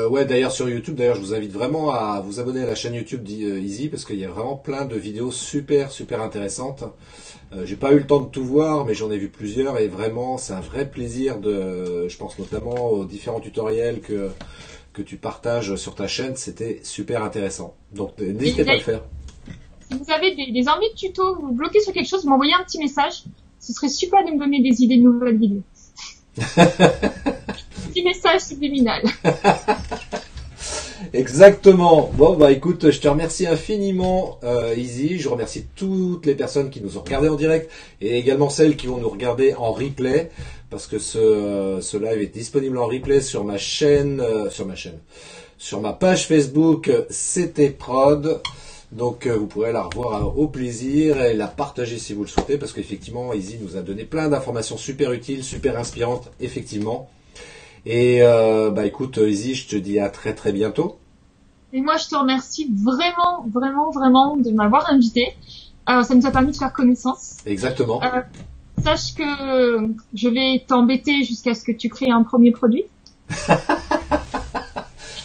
ouais, d'ailleurs sur YouTube, je vous invite vraiment à vous abonner à la chaîne YouTube d'Izzy parce qu'il y a vraiment plein de vidéos super intéressantes. J'ai pas eu le temps de tout voir, mais j'en ai vu plusieurs et vraiment c'est un vrai plaisir je pense notamment aux différents tutoriels que tu partages sur ta chaîne, c'était super intéressant. Donc n'hésitez pas à le faire. si vous avez des envies de tuto, vous bloquez sur quelque chose, vous m'envoyez un petit message. Ce serait super de me donner des idées de nouvelles vidéos. Petit message subliminal. Exactement. Bon, bah écoute, je te remercie infiniment, Izzy. Je remercie toutes les personnes qui nous ont regardé en direct et également celles qui vont nous regarder en replay, parce que ce live est disponible en replay sur ma chaîne, sur ma page Facebook, c'était Prod. Donc vous pourrez la revoir au plaisir et la partager si vous le souhaitez, parce qu'effectivement, Izzy nous a donné plein d'informations super utiles, super inspirantes, effectivement. Et bah écoute, Izzy, je te dis à très très bientôt. Et moi, je te remercie vraiment, vraiment, vraiment de m'avoir invité. Ça nous a permis de faire connaissance. Exactement. Sache que je vais t'embêter jusqu'à ce que tu crées un premier produit.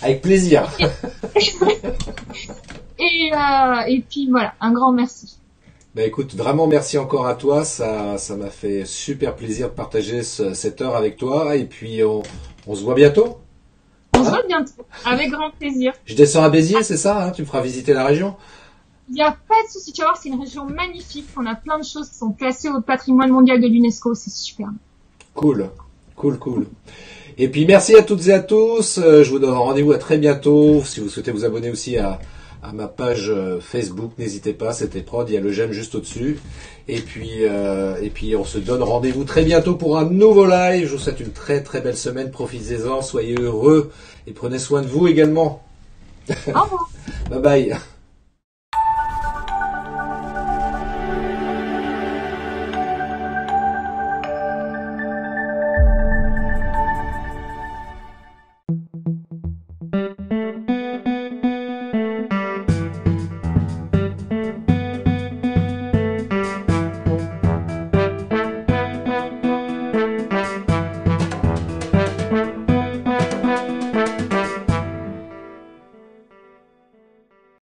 Avec plaisir. Et puis voilà, un grand merci. Bah écoute, vraiment merci encore à toi. Ça m'a fait super plaisir de partager cette heure avec toi. Et puis on se voit bientôt. On se voit bientôt, avec grand plaisir. Je descends à Béziers, c'est ça, hein? Tu me feras visiter la région? Il n'y a pas de souci, tu vas voir, c'est une région magnifique. On a plein de choses qui sont classées au patrimoine mondial de l'UNESCO, c'est super. Cool, cool, cool. Et puis merci à toutes et à tous. Je vous donne rendez-vous à très bientôt. Si vous souhaitez vous abonner aussi à ma page Facebook, n'hésitez pas, c'était Prod, il y a le j'aime juste au-dessus. Et puis on se donne rendez-vous très bientôt pour un nouveau live. Je vous souhaite une très très belle semaine, profitez-en, soyez heureux et prenez soin de vous également. Au revoir. Bye bye.